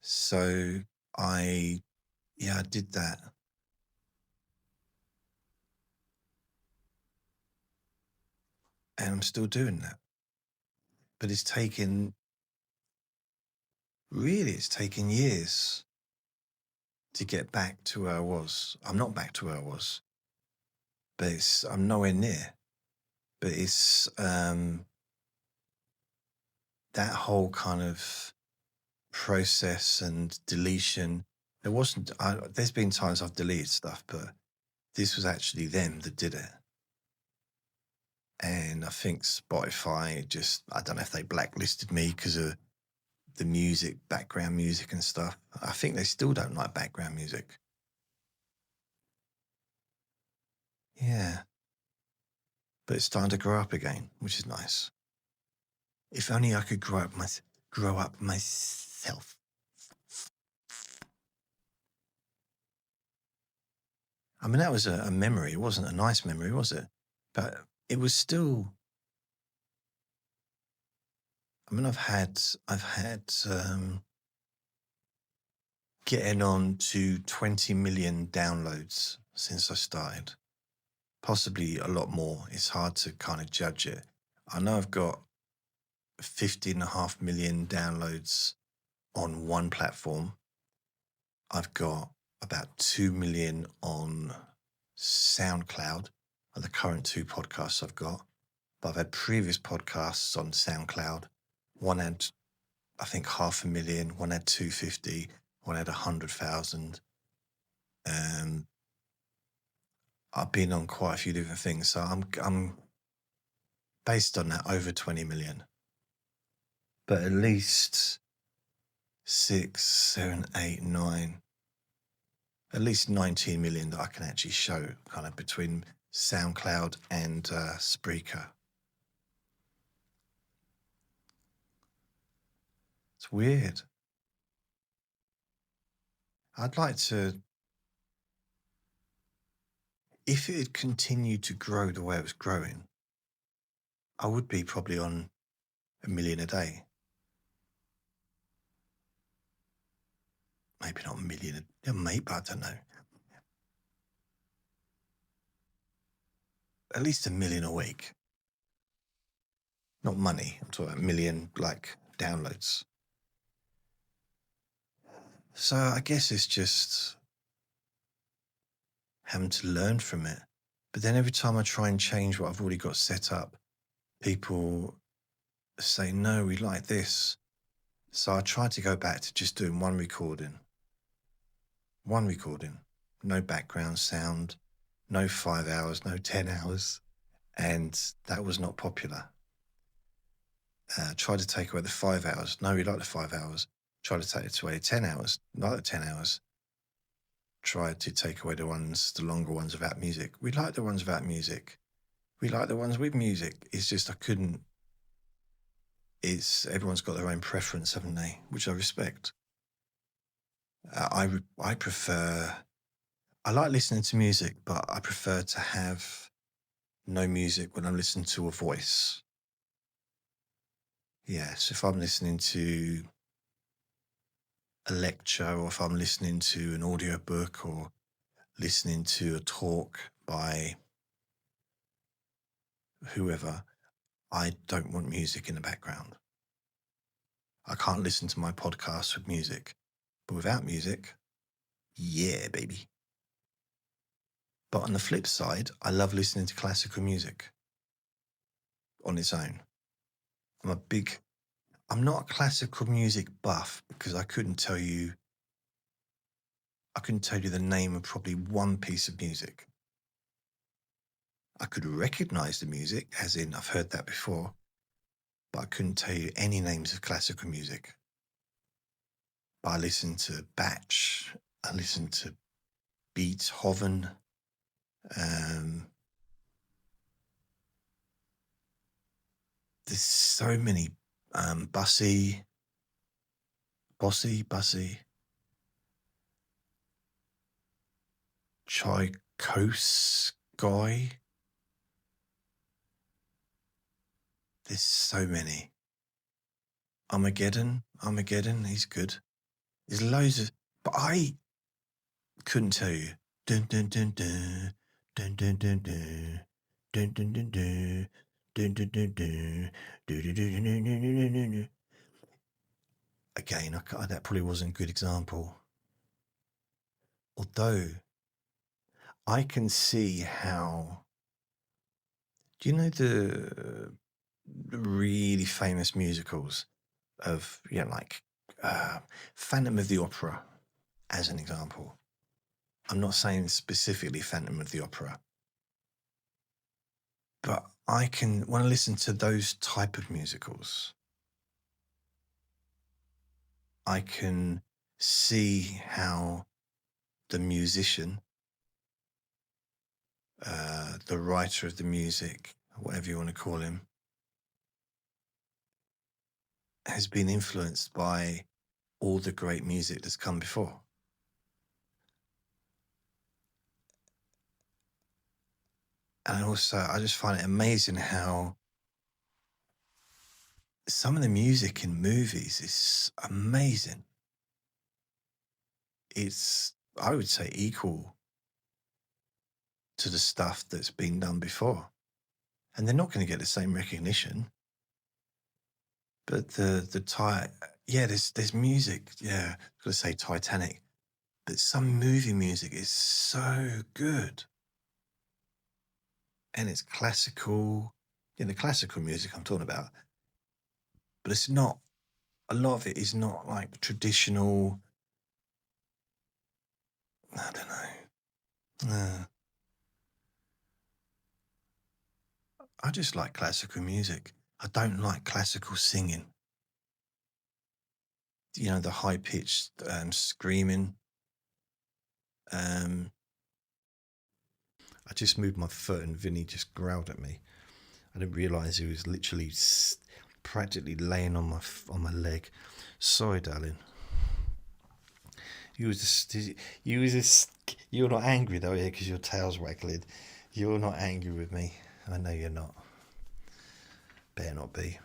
Speaker 1: So I did that. And I'm still doing that. But it's taken years to get back to where I was. I'm not back to where I was, but I'm nowhere near. But it's that whole kind of process and deletion. There's been times I've deleted stuff, but this was actually them that did it. And I think Spotify I don't know if they blacklisted me because of the music, background music and stuff. I think they still don't like background music. Yeah. But it's starting to grow up again, which is nice. If only I could grow up myself. I mean, that was a memory. It wasn't a nice memory, was it? But it was still. I mean, I've had getting on to 20 million downloads since I started. Possibly a lot more. It's hard to kind of judge it. I know I've got 50.5 million downloads on one platform. I've got about 2 million on SoundCloud, are the current 2 podcasts I've got. But I've had previous podcasts on SoundCloud. One had, I think, 500,000. One had 250. One had 100,000. I've been on quite a few different things, so I'm based on that over 20 million. But at least 6, 7, 8, 9, at least 19 million that I can actually show kind of between SoundCloud and Spreaker. It's weird. I'd like to, if it had continued to grow the way it was growing, I would be probably on 1 million a day. Maybe not 1 million, maybe, I don't know. At least 1 million a week. Not money, I'm talking about 1 million, like, downloads. So I guess it's just having to learn from it. But then every time I try and change what I've already got set up, people say, no, we like this. So I try to go back to just doing one recording, no background sound, no 5 hours, no 10 hours. And that was not popular. Tried to take away the 5 hours. No, we like the 5 hours. Tried to take away 10 hours. Not the 10 hours. Tried to take away the longer ones without music. We like the ones without music. We like the ones with music. It's just I couldn't. Everyone's got their own preference, haven't they? Which I respect. I prefer. I like listening to music, but I prefer to have no music when I'm listening to a voice. Yes, if I'm listening to a lecture, or if I'm listening to an audiobook, or listening to a talk by whoever, I don't want music in the background. I can't listen to my podcast with music. But without music, yeah, baby. But on the flip side, I love listening to classical music on its own. I'm not a classical music buff, because I couldn't tell you the name of probably one piece of music. I could recognize the music, as in I've heard that before, but I couldn't tell you any names of classical music. But I listen to Bach, I listen to Beethoven, there's so many, Bossy, Tchaikovsky. There's so many. Armageddon, he's good. There's loads of, but I couldn't tell you. Dun dun dun dun dun dun dun dun dun dun dun dun dun dun dun dun. Again, that probably wasn't a good example. Although I can see how. Do you know the really famous musicals of, like Phantom of the Opera, as an example? I'm not saying specifically Phantom of the Opera, but when I listen to those type of musicals, I can see how the musician, the writer of the music, whatever you want to call him, has been influenced by all the great music that's come before. And also, I just find it amazing how some of the music in movies is amazing. It's, I would say, equal to the stuff that's been done before. And they're not going to get the same recognition. But there's music. Yeah, I was going to say Titanic. But some movie music is so good. And it's classical. The classical music I'm talking about. But it's not, a lot of it is not like traditional. I don't know. I just like classical music. I don't like classical singing. the high-pitched screaming. I just moved my foot and Vinny just growled at me. I didn't realise he was literally practically laying on my leg. Sorry, darling. You're not angry though, yeah, because your tail's waggling. You're not angry with me. I know you're not. Better not be.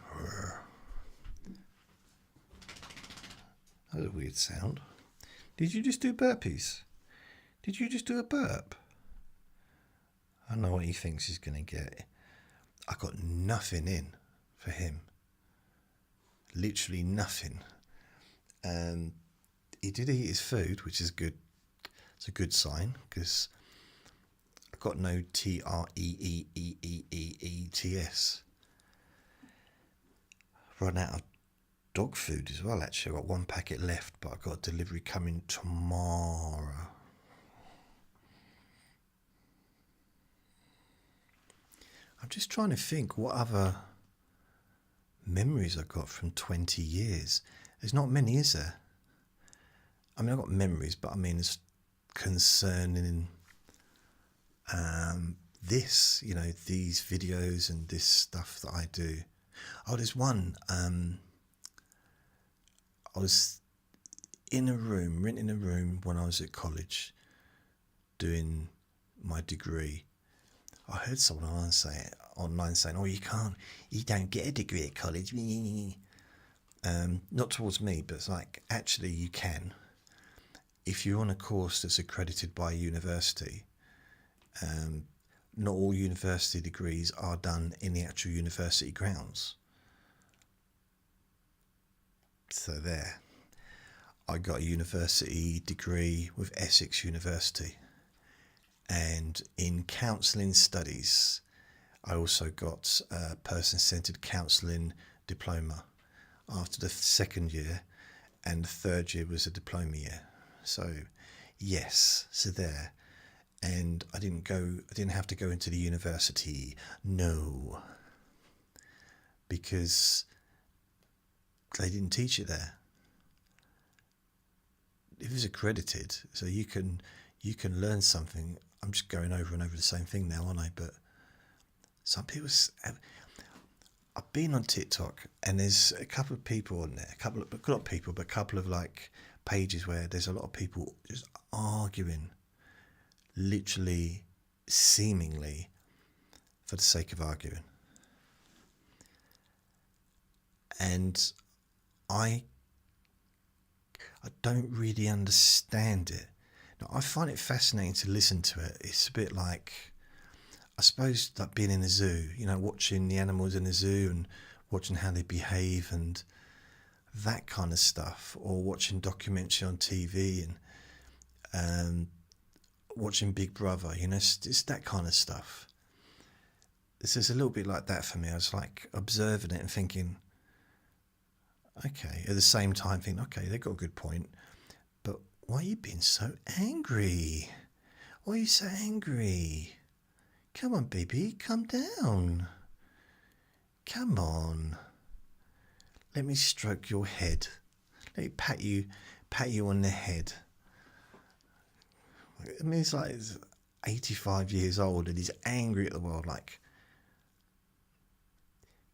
Speaker 1: That was a weird sound. Did you just do burpees? Did you just do a burp? I know what he thinks he's going to get. I got nothing in for him. Literally nothing. He did eat his food, which is good. It's a good sign, because I got no TREEEEEEETS. Run out of dog food as well, actually. I got one packet left, but I got a delivery coming tomorrow. I'm just trying to think what other memories I got from 20 years. There's not many, is there? I mean, I've got memories, but I mean, it's concerning this, these videos and this stuff that I do. Oh, there's one. I was renting a room when I was at college doing my degree. I heard someone online saying, "Oh, you don't get a degree at college." Not towards me, but it's like, actually you can. If you're on a course that's accredited by a university, not all university degrees are done in the actual university grounds. So there. I got a university degree with Essex University. And in counselling studies, I also got a person-centred counselling diploma after the second year, and the third year was a diploma year. So, yes, so there. And I didn't have to go into the university, no, because they didn't teach it there. It was accredited, so you can learn something. I'm just going over and over the same thing now, aren't I? But some people, I've been on TikTok, and there's a couple of people on there, a couple of like pages where there's a lot of people just arguing, literally, seemingly, for the sake of arguing. And I don't really understand it. Now, I find it fascinating to listen to it. It's a bit like, I suppose, like being in a zoo, watching the animals in a zoo and watching how they behave and that kind of stuff, or watching documentary on TV and watching Big Brother, it's that kind of stuff. This is a little bit like that for me. I was like observing it and thinking, okay, at the same time thinking, okay, they've got a good point, but why are you being so angry? Why are you so angry? Come on, baby, calm down. Come on. Let me stroke your head. Let me pat you on the head. I mean, it's like he's 85 years old and he's angry at the world. Like,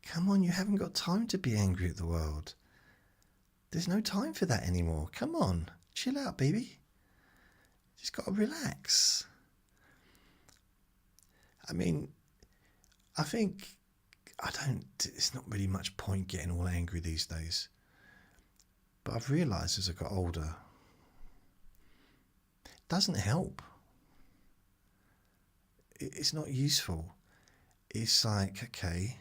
Speaker 1: come on, you haven't got time to be angry at the world. There's no time for that anymore. Come on, chill out, baby. Just got to relax. I mean, I think it's not really much point getting all angry these days. But I've realised as I got older, it doesn't help. It's not useful. It's like, okay,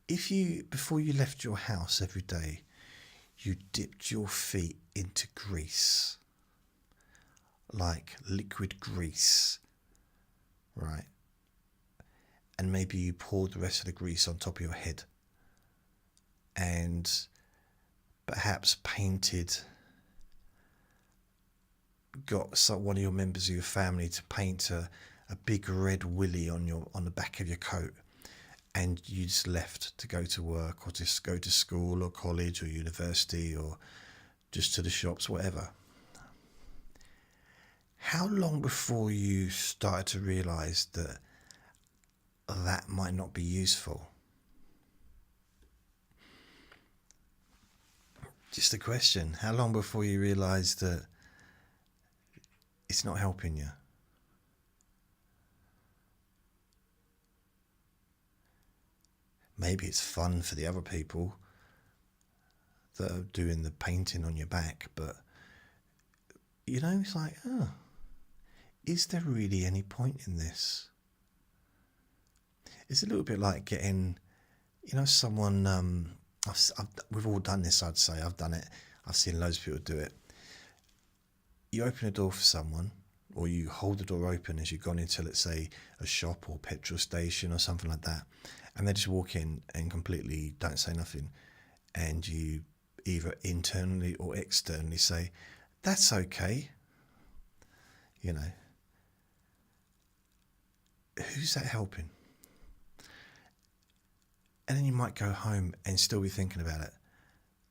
Speaker 1: if before you left your house every day, you dipped your feet into grease, like liquid grease, right? And maybe you poured the rest of the grease on top of your head and perhaps got one of your members of your family to paint a big red willy on the back of your coat, and you just left to go to work or just go to school or college or university or just to the shops, whatever. How long before you started to realise that that might not be useful? Just a question. How long before you realise that it's not helping you? Maybe it's fun for the other people that are doing the painting on your back, but it's like, is there really any point in this? It's a little bit like getting, someone, we've all done this, I'd say. I've done it. I've seen loads of people do it. You open a door for someone, or you hold the door open as you've gone into, let's say, a shop or petrol station or something like that, and they just walk in and completely don't say nothing, and you either internally or externally say, that's okay. Who's that helping? And then you might go home and still be thinking about it,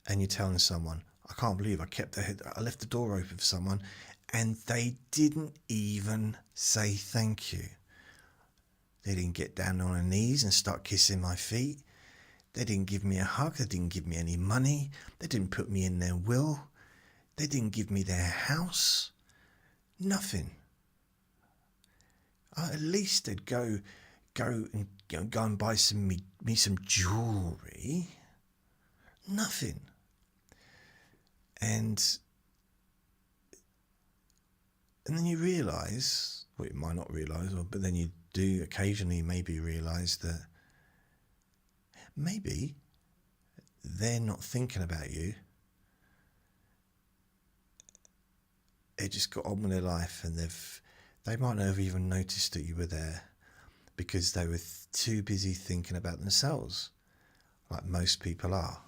Speaker 1: and you're telling someone, I can't believe I left the door open for someone and they didn't even say thank you. They didn't get down on their knees and start kissing my feet. They didn't give me a hug. They didn't give me any money. They didn't put me in their will. They didn't give me their house. Nothing. At least they'd go and buy me some jewellery. Nothing. And then you realise, well, you might not realise, but then you do occasionally maybe realise that maybe they're not thinking about you. They just got on with their life, and they might not have even noticed that you were there because they were too busy thinking about themselves, like most people are.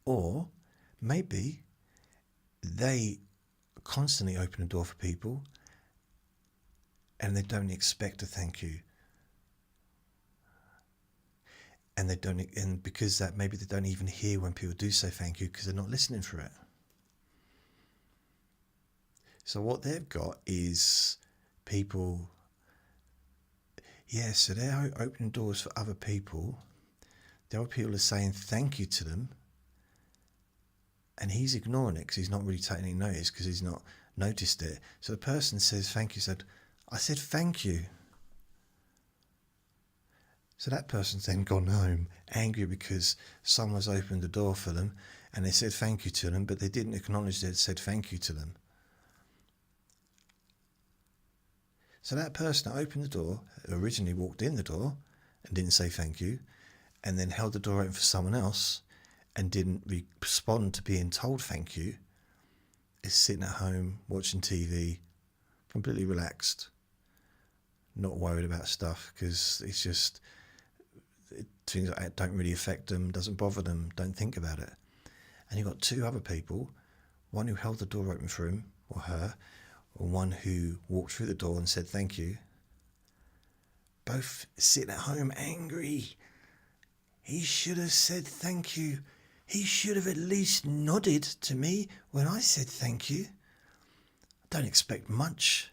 Speaker 1: Or maybe they constantly open a door for people and they don't expect a thank you. And because that, maybe they don't even hear when people do say thank you because they're not listening for it. So what they've got is people, so they're opening doors for other people. The other people are saying thank you to them, and he's ignoring it because he's not really taking any notice because he's not noticed it. So the person says thank you, I said thank you. So that person's then gone home angry because someone's opened the door for them and they said thank you to them, but they didn't acknowledge they'd said thank you to them. So that person that opened the door, originally walked in the door and didn't say thank you, and then held the door open for someone else and didn't respond to being told thank you, is sitting at home watching TV, completely relaxed, not worried about stuff because it's just things like that don't really affect them, doesn't bother them, don't think about it. And you've got two other people, one who held the door open for him or her, or one who walked through the door and said thank you, both sitting at home angry. He should have said thank you. He should have at least nodded to me when I said thank you. I don't expect much.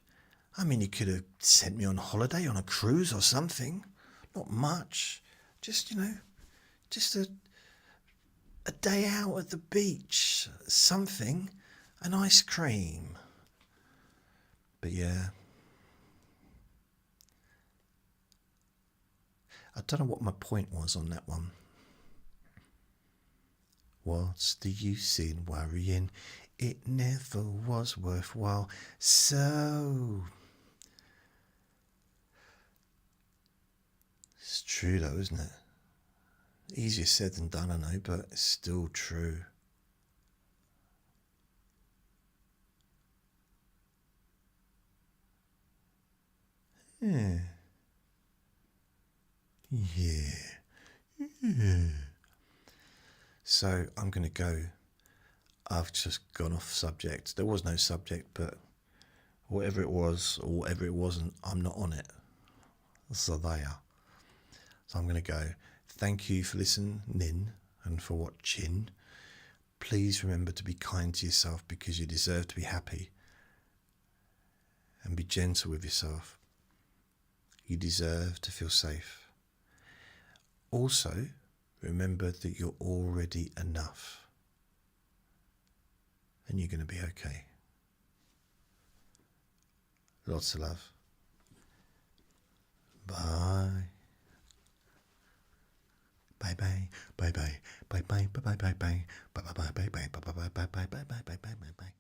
Speaker 1: I mean, he could have sent me on holiday on a cruise or something. Not much. Just, just a day out at the beach. Something. An ice cream. But yeah. I don't know what my point was on that one. What's the use in worrying? It never was worthwhile. So it's true though, isn't it? Easier said than done, I know, but it's still true. Yeah. So I'm going to go. I've just gone off subject. There was no subject, but whatever it was or whatever it wasn't, I'm not on it. So there. So I'm going to go. Thank you for listening and for watching. Please remember to be kind to yourself because you deserve to be happy. And be gentle with yourself. You deserve to feel safe. Also, remember that you're already enough. And you're going to be okay. Lots of love. Bye. Bye bye. Bye bye. Bye bye. Bye bye. Bye bye. Bye bye. Bye bye. Bye bye. Bye bye. Bye bye. Bye bye. Bye bye. Bye bye.